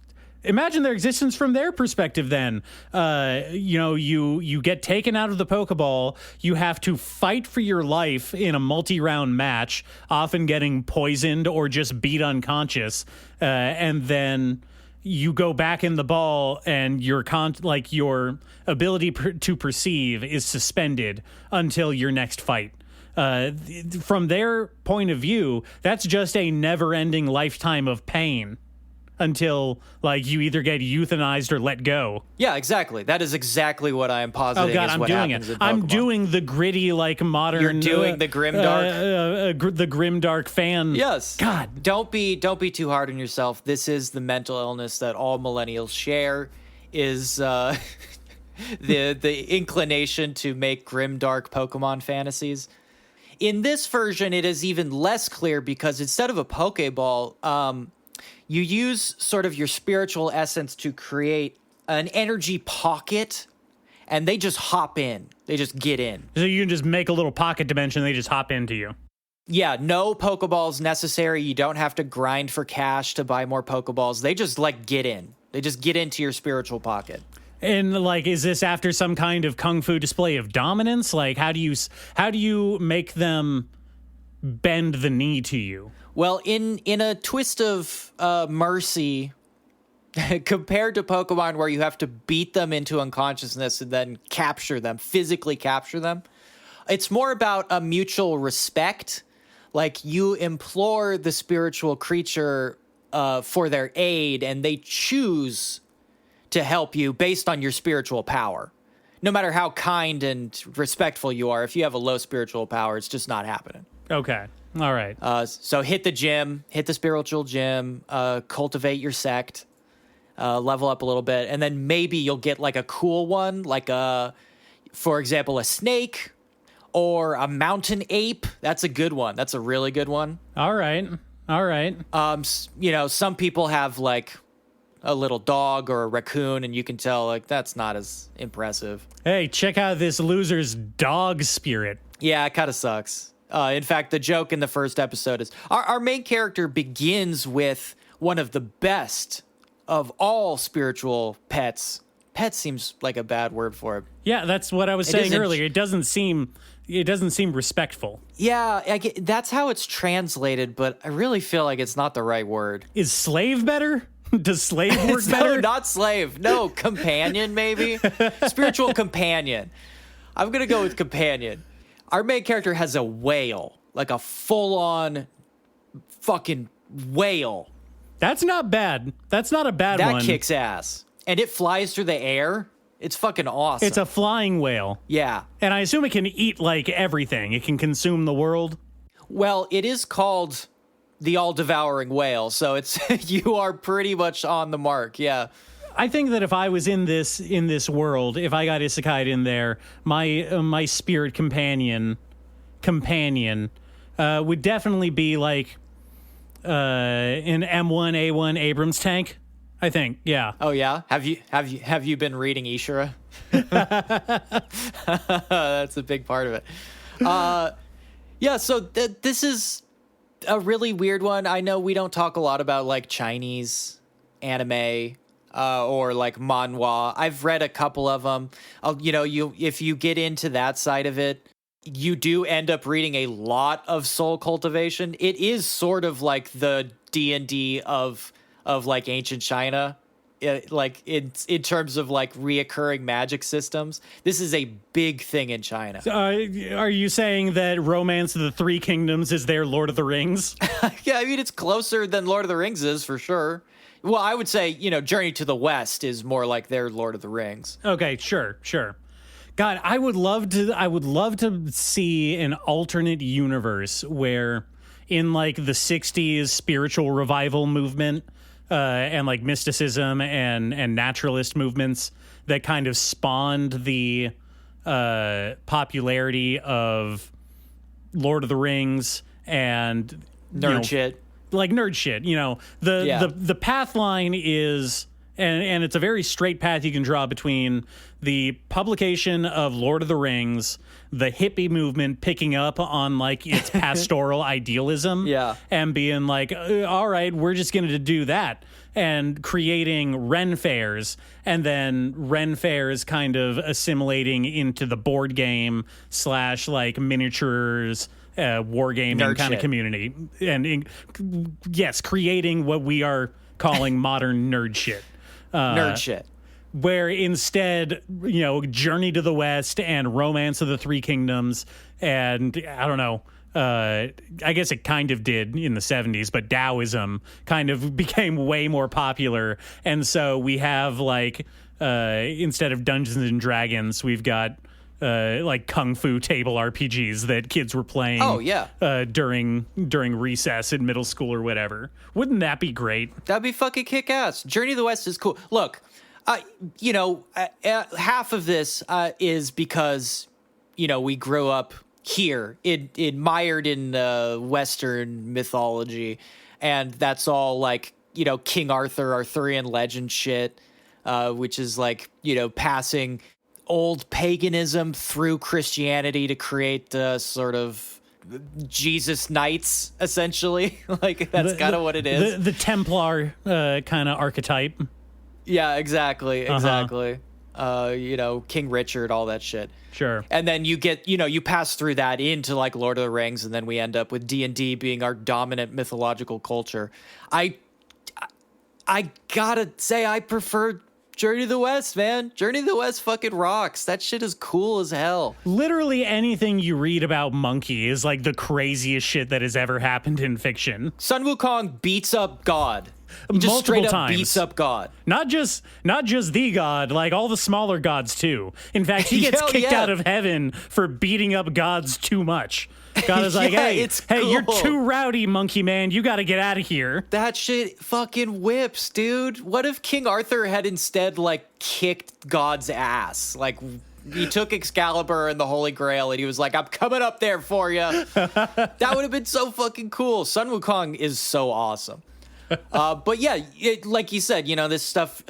from their perspective then. You know, you get taken out of the Pokeball. You have to fight for your life in a multi-round match, often getting poisoned or just beat unconscious. And then you go back in the ball and your ability to perceive is suspended until your next fight. From their point of view, that's just a never-ending lifetime of pain until, like, you either get euthanized or let go. Yeah, exactly. That is exactly what I am positing. Oh God, I'm doing it. I'm doing the gritty, like, modern. You're doing the grimdark. The grimdark fan. Yes. God, don't be too hard on yourself. This is the mental illness that all millennials share. Is the inclination to make grimdark Pokemon fantasies. In this version, it is even less clear because instead of a Pokeball, you use sort of your spiritual essence to create an energy pocket, and they just hop in. They just get in. So you can just make a little pocket dimension, they just hop into you. Yeah, no Pokeballs necessary. You don't have to grind for cash to buy more Pokeballs. They just, like, get in. They just get into your spiritual pocket. And, like, is this after some kind of kung fu display of dominance? Like, how do you make them bend the knee to you? Well, in a twist of mercy, compared to Pokemon where you have to beat them into unconsciousness and then physically capture them, it's more about a mutual respect. Like, you implore the spiritual creature for their aid, and they choose to help you based on your spiritual power. No matter how kind and respectful you are, if you have a low spiritual power, it's just not happening. Okay. All right. So hit the spiritual gym, cultivate your sect, level up a little bit, and then maybe you'll get like a cool one, like for example, a snake or a mountain ape. That's a good one. That's a really good one. All right. You know, some people have like a little dog or a raccoon, and you can tell like that's not as impressive. Hey, check out this loser's dog spirit. Yeah, it kind of sucks. In fact, the joke in the first episode is our main character begins with one of the best of all spiritual pets. Pet seems like a bad word for it. Yeah, that's what I was saying earlier. It doesn't seem respectful. Yeah, that's how it's translated, but I really feel like it's not the right word. Is slave better? Does slave work better? No, not slave. No, companion maybe. Spiritual companion. I'm going to go with companion. Our main character has a whale, like a full-on fucking whale. That's not bad. That's not a bad one. That kicks ass. And it flies through the air. It's fucking awesome. It's a flying whale. Yeah. And I assume it can eat, like, everything. It can consume the world. Well, it is called the All Devouring Whale, so it's you are pretty much on the mark, yeah. I think that if I was in this world, if I got isekai'd in there, my spirit companion would definitely be like an M1A1 Abrams tank. I think, yeah. Oh yeah, have you been reading Ishura? That's a big part of it. Yeah, so this is a really weird one. I know we don't talk a lot about like Chinese anime or like manhwa. I've read a couple of them. If you get into that side of it, you do end up reading a lot of soul cultivation. It is sort of like the D&D of like ancient China. Like in terms of like reoccurring magic systems, this is a big thing in China. Are you saying that Romance of the Three Kingdoms is their Lord of the Rings? Yeah, I mean, it's closer than Lord of the Rings is for sure. Well, I would say, Journey to the West is more like their Lord of the Rings. Okay, sure. God, I would love to see an alternate universe where in like the 60s spiritual revival movement, and like mysticism and naturalist movements that kind of spawned the popularity of Lord of the Rings and nerd shit. Like nerd shit. The path line is, and it's a very straight path you can draw between the publication of Lord of the Rings, the hippie movement picking up on like its pastoral idealism, and being like, all right, we're just going to do that, and creating Ren fairs, and then Ren fairs kind of assimilating into the board game / like miniatures wargaming kind of community, and yes, creating what we are calling modern nerd shit. Nerd shit. Where instead, Journey to the West and Romance of the Three Kingdoms, and I don't know, I guess it kind of did in the 70s, but Taoism kind of became way more popular. And so we have like, instead of Dungeons and Dragons, we've got like kung fu table RPGs that kids were playing. Oh yeah, during recess in middle school or whatever. Wouldn't that be great? That'd be fucking kick ass. Journey to the West is cool. Look, half of this is because we grew up here, mired in Western mythology, and that's all like King Arthur, Arthurian legend shit, which is like passing old paganism through Christianity to create sort of Jesus Knights, essentially. Like that's kind of what it is. The Templar kind of archetype. Yeah, exactly. King Richard, all that shit. Sure. And then you get, you pass through that into like Lord of the Rings, and then we end up with D&D being our dominant mythological culture. I gotta say, I prefer Journey to the West, man. Journey to the West fucking rocks. That shit is cool as hell. Literally anything you read about Monkey is like the craziest shit that has ever happened in fiction. Sun Wukong beats up God. He just multiple straight up times. beats up God. Not just the god, like all the smaller gods too. In fact, he gets kicked out of heaven for beating up gods too much. God is like, hey, cool. You're too rowdy, monkey man. You got to get out of here. That shit fucking whips, dude. What if King Arthur had instead like kicked God's ass? Like he took Excalibur and the Holy Grail and he was like, I'm coming up there for you. That would have been so fucking cool. Sun Wukong is so awesome. But yeah, like you said, this stuff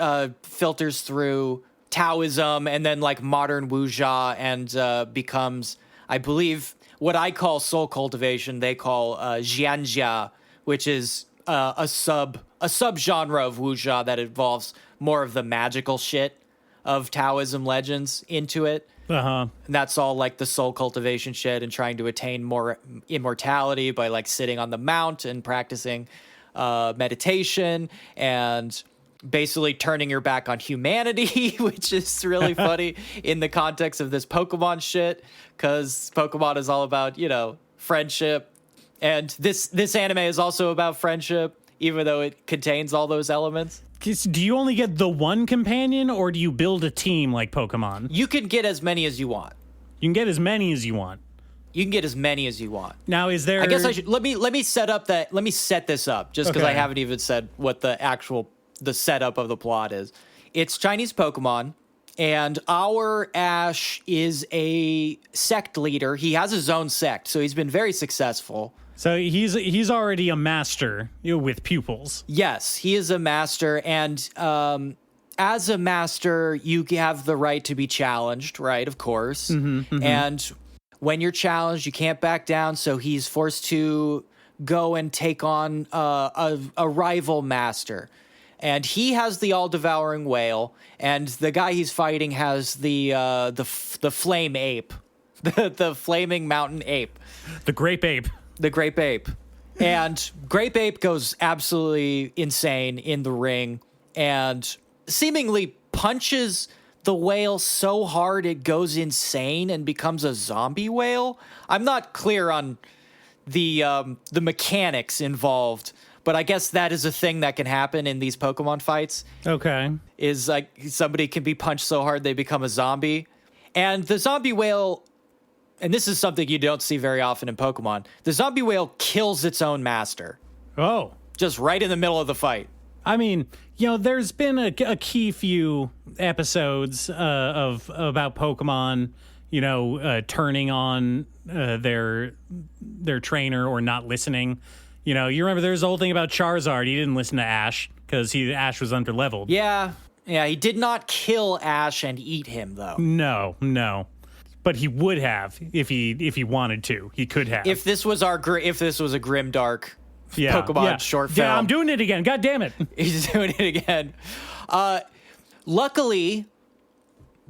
filters through Taoism and then like modern wuxia and becomes, I believe, what I call soul cultivation, they call jianjia, which is a subgenre of wuxia that involves more of the magical shit of Taoism legends into it. And that's all like the soul cultivation shit and trying to attain more immortality by like sitting on the mount and practicing meditation and basically turning your back on humanity, which is really funny in the context of this Pokemon shit, because Pokemon is all about, friendship. And this anime is also about friendship, even though it contains all those elements. Do you only get the one companion, or do you build a team like Pokemon? You can get as many as you want. You can get as many as you want. You can get as many as you want. Now, is there... I guess I should... Let me set this up, just because I haven't even said what the setup of the plot is. It's Chinese Pokemon, and our Ash is a sect leader. He has his own sect, so he's been very successful. So he's already a master, with pupils. Yes, he is a master, and as a master, you have the right to be challenged, right? Of course. And when you're challenged, you can't back down, so he's forced to go and take on a rival master. And he has the All Devouring Whale, and the guy he's fighting has the flame ape, the flaming mountain ape, The grape ape. the grape ape. And grape ape goes absolutely insane in the ring, and seemingly punches the whale so hard it goes insane and becomes a zombie whale. I'm not clear on the mechanics involved, but I guess that is a thing that can happen in these Pokemon fights. Okay. Is like somebody can be punched so hard they become a zombie. And the zombie whale, and this is something you don't see very often in Pokemon, the zombie whale kills its own master. Oh. Just right in the middle of the fight. I mean, there's been a key few episodes about Pokemon, turning on their trainer or not listening. You remember there's the whole thing about Charizard. He didn't listen to Ash because Ash was underleveled. Yeah, he did not kill Ash and eat him, though. No. But he would have if he wanted to. He could have. If this was a grimdark Pokemon short film. Yeah, I'm doing it again. God damn it. He's doing it again. Luckily,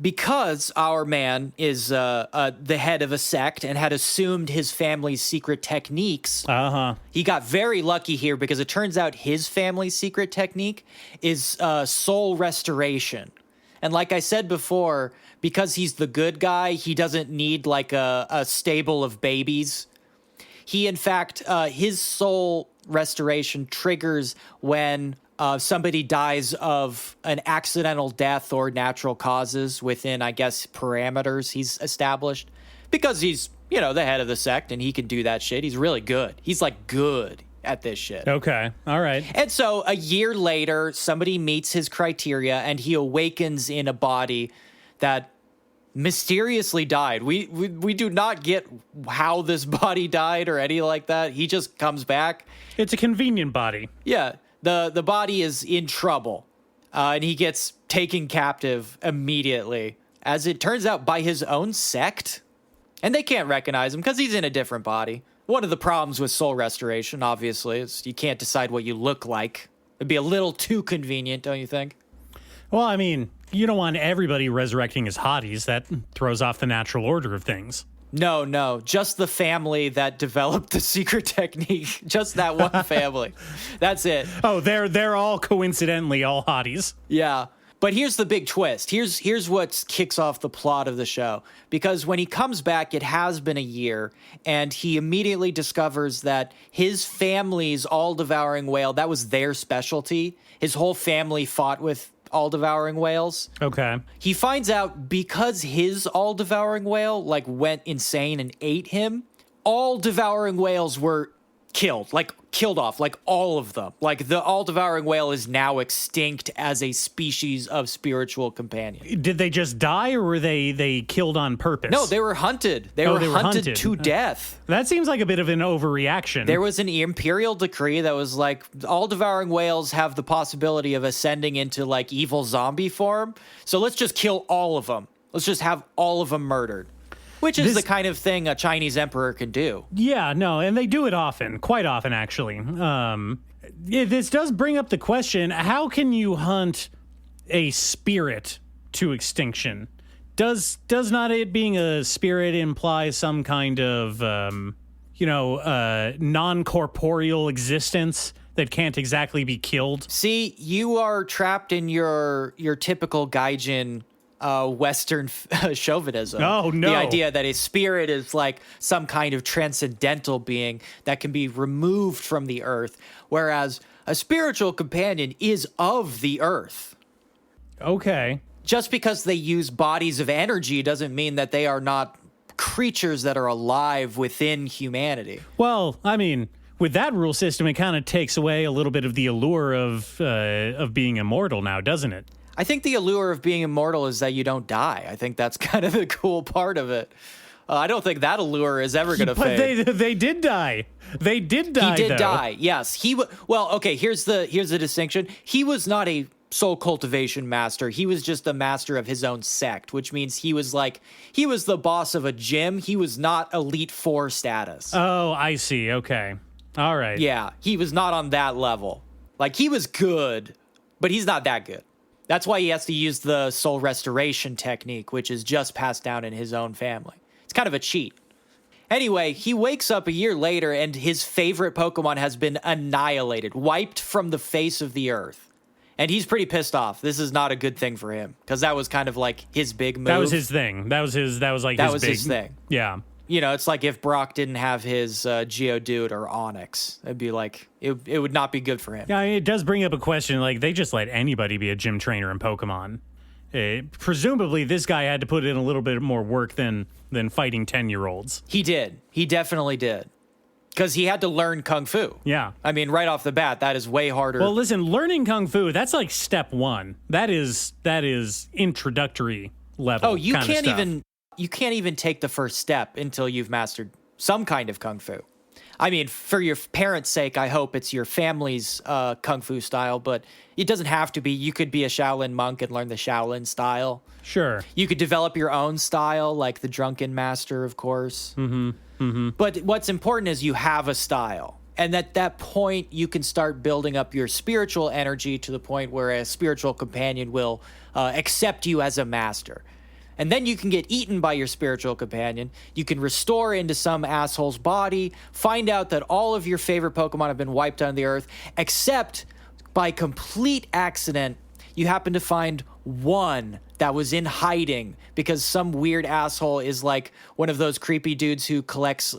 because our man is the head of a sect and had assumed his family's secret techniques, he got very lucky here because it turns out his family's secret technique is soul restoration. And like I said before, because he's the good guy, he doesn't need like a stable of babies. He, in fact, his soul restoration triggers when somebody dies of an accidental death or natural causes within, I guess, parameters he's established. Because he's, the head of the sect and he can do that shit. He's really good. He's like good at this shit. Okay. All right. And so a year later, somebody meets his criteria and he awakens in a body that mysteriously died. We do not get how this body died or any like that. He just comes back. It's a convenient body. Yeah. The body is in trouble, and he gets taken captive immediately, as it turns out, by his own sect. And they can't recognize him because he's in a different body. One of the problems with soul restoration, obviously, is you can't decide what you look like. It'd be a little too convenient, don't you think? Well, I mean, you don't want everybody resurrecting as hotties. That throws off the natural order of things. No, just the family that developed the secret technique. Just that one family. That's it. Oh, they're all coincidentally all hotties. Yeah. But here's the big twist. Here's what kicks off the plot of the show. Because when he comes back, it has been a year, and he immediately discovers that his family's all-devouring whale, that was their specialty. His whole family fought with all-devouring whales. Okay. He finds out because his all-devouring whale went insane and ate him, all-devouring whales were killed off, all of them. The all-devouring whale is now extinct as a species of spiritual companion. Did they just die, or were they killed on purpose? No, they were hunted. They were hunted to death. That seems like a bit of an overreaction. There was an imperial decree that was all-devouring whales have the possibility of ascending into evil zombie form, so let's just kill all of them. Let's just have all of them murdered. Which is the kind of thing a Chinese emperor can do. Yeah, no, and they do it often, quite often, actually. This does bring up the question, how can you hunt a spirit to extinction? Does not it being a spirit imply some kind of, non-corporeal existence that can't exactly be killed? See, you are trapped in your typical gaijin Western chauvinism. Oh, no. The idea that a spirit is some kind of transcendental being that can be removed from the earth, whereas a spiritual companion is of the earth. Okay. Just because they use bodies of energy doesn't mean that they are not creatures that are alive within humanity. Well, I mean, with that rule system, it kind of takes away a little bit of the allure of being immortal now, doesn't it? I think the allure of being immortal is that you don't die. I think that's kind of the cool part of it. I don't think that allure is ever going to fade. But they did die. They did die. He did die. Yes. Well, okay, here's the distinction. He was not a soul cultivation master. He was just the master of his own sect, which means he was the boss of a gym. He was not Elite Four status. Oh, I see. Okay. All right. Yeah, he was not on that level. Like, he was good, but he's not that good. That's why he has to use the soul restoration technique, which is just passed down in his own family. It's kind of a cheat. Anyway, he wakes up a year later and his favorite Pokemon has been annihilated, wiped from the face of the earth. And he's pretty pissed off. This is not a good thing for him because that was kind of like his big move. That was his thing. That was his thing. Yeah. You know, it's like if Brock didn't have his Geodude or Onix, it'd be like, it would not be good for him. Yeah, it does bring up a question. Like, they just let anybody be a gym trainer in Pokemon. Presumably, this guy had to put in a little bit more work than fighting 10-year-olds. He did. He definitely did. Because he had to learn Kung Fu. Yeah. I mean, right off the bat, that is way harder. Well, listen, learning Kung Fu, that's like step one. That is introductory level. Oh, you kind can't of stuff. You can't even take the first step until you've mastered some kind of Kung Fu. I mean, for your parents' sake, I hope it's your family's Kung Fu style, but it doesn't have to be. You could be a Shaolin monk and learn the Shaolin style. Sure. You could develop your own style, like the Drunken Master, of course. Mm-hmm. Mm-hmm. But what's important is you have a style. And at that point, you can start building up your spiritual energy to the point where a spiritual companion will accept you as a master. And then you can get eaten by your spiritual companion. You can restore into some asshole's body, find out that all of your favorite Pokemon have been wiped on the earth, except by complete accident, you happen to find one that was in hiding because some weird asshole is like one of those creepy dudes who collects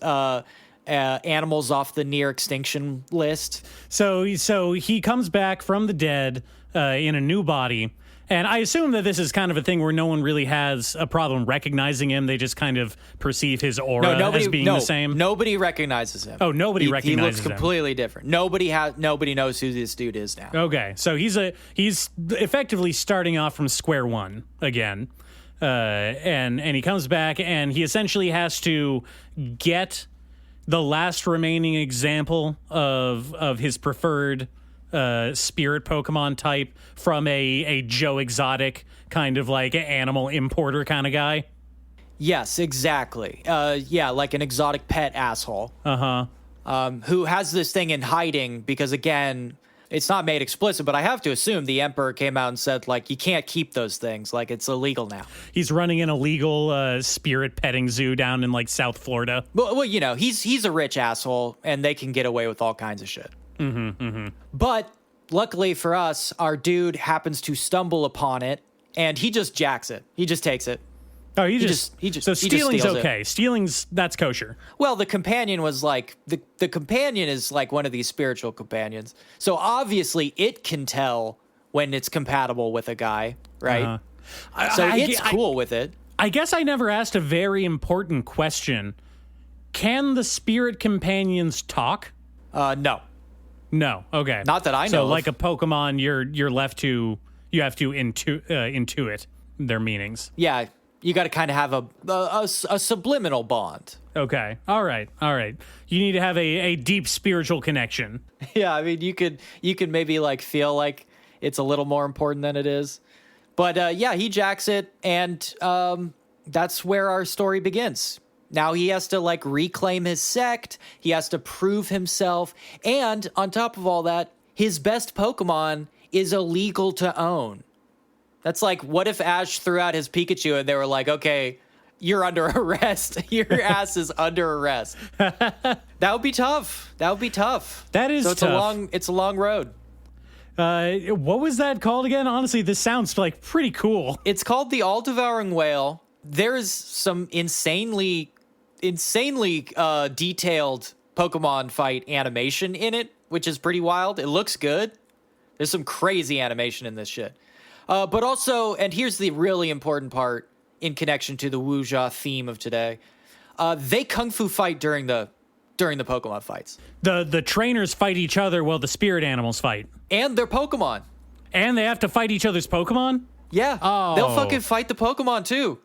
animals off the near extinction list. So he comes back from the dead in a new body. And I assume that this is kind of a thing where no one really has a problem recognizing him. They just kind of perceive his aura as being the same. Nobody recognizes him. Oh, nobody recognizes him. He looks completely different. Nobody knows who this dude is now. Okay, so he's effectively starting off from square one again. And he comes back and he essentially has to get the last remaining example of his preferred spirit Pokemon type from a Joe Exotic kind of like animal importer kind of guy. Yes, exactly. Yeah, like an exotic pet asshole. Who has this thing in hiding because, again, it's not made explicit, but I have to assume the Emperor came out and said, like, you can't keep those things. Like, it's illegal now. He's running an illegal spirit petting zoo down in, like, South Florida. Well, you know, he's a rich asshole, and they can get away with all kinds of shit. But luckily for us, our dude happens to stumble upon it, and he just jacks it. He just takes it. Oh, so stealing's okay. Stealing's, that's kosher. Well, the companion was like, the companion is like one of these spiritual companions. So obviously it can tell when it's compatible with a guy, right? It's cool with it. I guess I never asked a very important question. Can the spirit companions talk? No. No. Okay. Not that I know. So, of. like a Pokemon, you have to intuit their meanings. Yeah, you got to kind of have a subliminal bond. Okay. All right. You need to have a deep spiritual connection. Yeah, I mean, you could maybe like feel like it's a little more important than it is, but yeah, he jacks it, and that's where our story begins. Now he has to like reclaim his sect. He has to prove himself. And on top of all that, his best Pokemon is illegal to own. That's like, what if Ash threw out his Pikachu and they were like, okay, you're under arrest. Your ass is under arrest. That would be tough. That is so it's tough. It's a long road. What was that called again? Honestly, this sounds like pretty cool. It's called the All Devouring Whale. There is some insanely detailed Pokemon fight animation in it, which is pretty wild. It looks good. There's some crazy animation in this shit. But also, and here's the really important part in connection to the Wuxia theme of today, they kung fu fight during the Pokemon fights. The trainers fight each other while the spirit animals fight. And their Pokemon. And they have to fight each other's Pokemon? Yeah. Oh. They'll fucking fight the Pokemon too.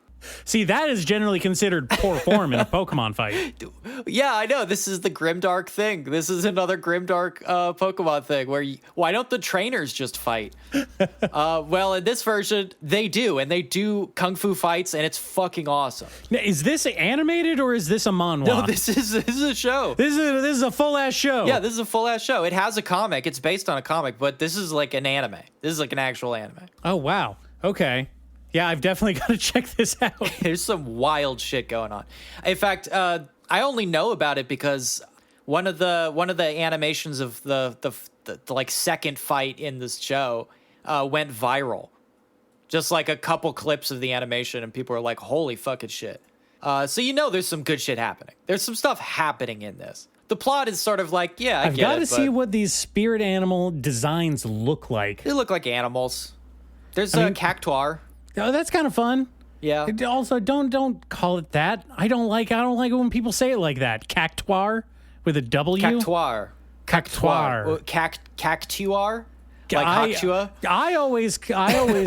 See, that is generally considered poor form in a Pokemon fight. Yeah, I know. This is the grimdark thing. This is another grimdark Pokemon thing where why don't the trainers just fight? Well, in this version, they do, and they do kung fu fights, and it's fucking awesome. Now, is this animated or is this a manhwa? No, this is a show. This is a full ass show. Yeah, this is a full ass show. It has a comic. It's based on a comic, but this is like an anime. This is like an actual anime. Oh wow. Okay. Yeah, I've definitely got to check this out. There's some wild shit going on. In fact, I only know about it because one of the animations of the like second fight in this show went viral. Just like a couple clips of the animation, and people are like, "Holy fucking shit!" So there's some good shit happening. There's some stuff happening in this. The plot is sort of like, yeah, I've got to see what these spirit animal designs look like. They look like animals. There's a cactuar. Oh, that's kind of fun. Yeah. Also, don't call it that. I don't like it when people say it like that. Cactuar with a W. Cactuar. Cactuar. Like Cactua. I always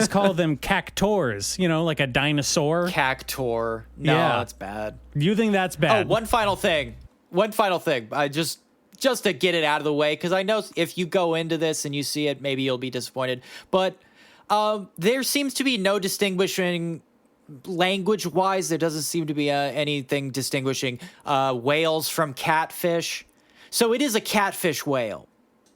call them cactors. Like a dinosaur. Cactor. No, Yeah. that's bad. You think that's bad? Oh, one final thing. I just to get it out of the way, because I know if you go into this and you see it, maybe you'll be disappointed. But there seems to be no distinguishing language-wise. There doesn't seem to be anything distinguishing whales from catfish. So it is a catfish whale.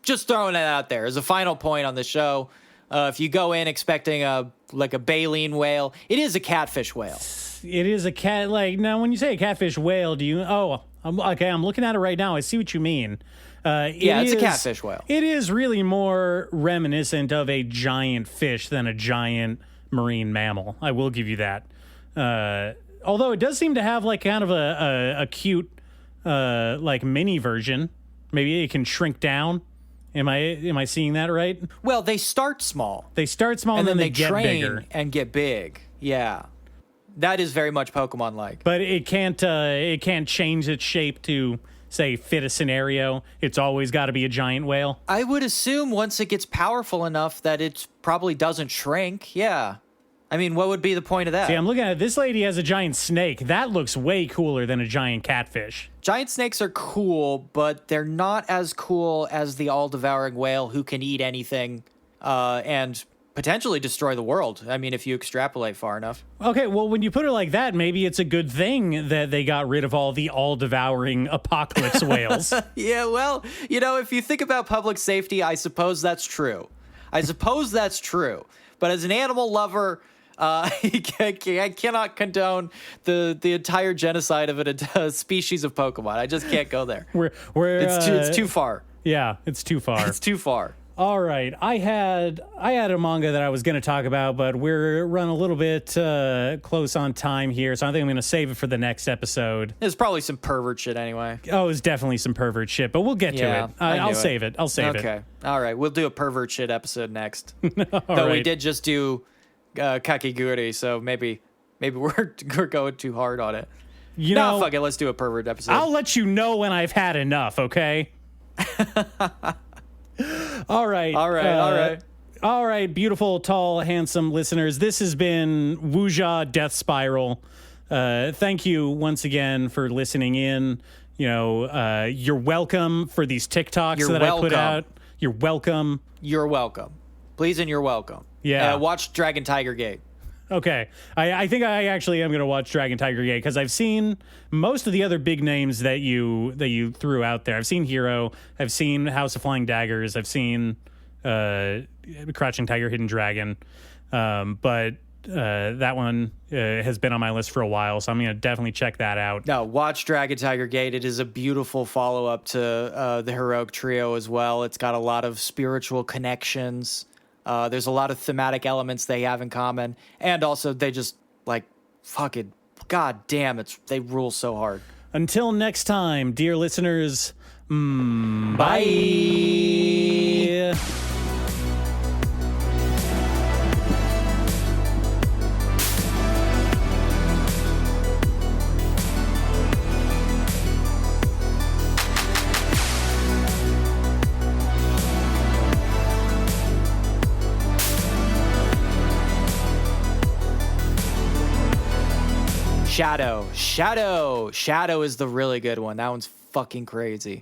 Just throwing it out there as a final point on the show. If you go in expecting a baleen whale, it is a catfish whale. It is a cat. Now, when you say a catfish whale, do you? Oh, I'm looking at it right now. I see what you mean. It's a catfish whale. It is really more reminiscent of a giant fish than a giant marine mammal. I will give you that. Although it does seem to have kind of a cute mini version. Maybe it can shrink down. Am I seeing that right? Well, they start small. They start small and then they get train bigger and get big. Yeah. That is very much Pokemon-like. But it can't change its shape to, say, fit a scenario. It's always got to be a giant whale. I would assume once it gets powerful enough that it probably doesn't shrink. Yeah. I mean, what would be the point of that? See, I'm looking at it. This lady has a giant snake. That looks way cooler than a giant catfish. Giant snakes are cool, but they're not as cool as the All Devouring Whale, who can eat anything and potentially destroy the world. I mean, if you extrapolate far enough. Okay, well, when you put it like that, maybe it's a good thing that they got rid of all the all-devouring apocalypse whales. Yeah, well, if you think about public safety, I suppose that's true. But as an animal lover, I cannot condone the entire genocide of a species of Pokemon. I just can't go there. It's too far. Yeah, it's too far. It's too far. All right, I had a manga that I was going to talk about, but we're running a little bit close on time here, so I think I'm going to save it for the next episode. There's probably some pervert shit anyway. Oh, it's definitely some pervert shit, but we'll get to it. I'll save it. Okay. All right, we'll do a pervert shit episode next. Though right. We did just do Kakiguri, so maybe we're going too hard on it. Fuck it, let's do a pervert episode. I'll let you know when I've had enough, okay? All right. All right, beautiful, tall, handsome listeners. This has been Wuxia Death Spiral. Thank you once again for listening in. You're welcome for these TikToks I put out. You're welcome. You're welcome. Please and you're welcome. Yeah. Watch Dragon Tiger Gate. Okay. I think I actually am going to watch Dragon Tiger Gate because I've seen most of the other big names that you threw out there. I've seen Hero. I've seen House of Flying Daggers. I've seen Crouching Tiger, Hidden Dragon. But that one has been on my list for a while, so I'm going to definitely check that out. No, watch Dragon Tiger Gate. It is a beautiful follow-up to the Heroic Trio as well. It's got a lot of spiritual connections. There's a lot of thematic elements they have in common, and also they just fucking goddamn, they rule so hard. Until next time, dear listeners, bye. Shadow is the really good one. That one's fucking crazy.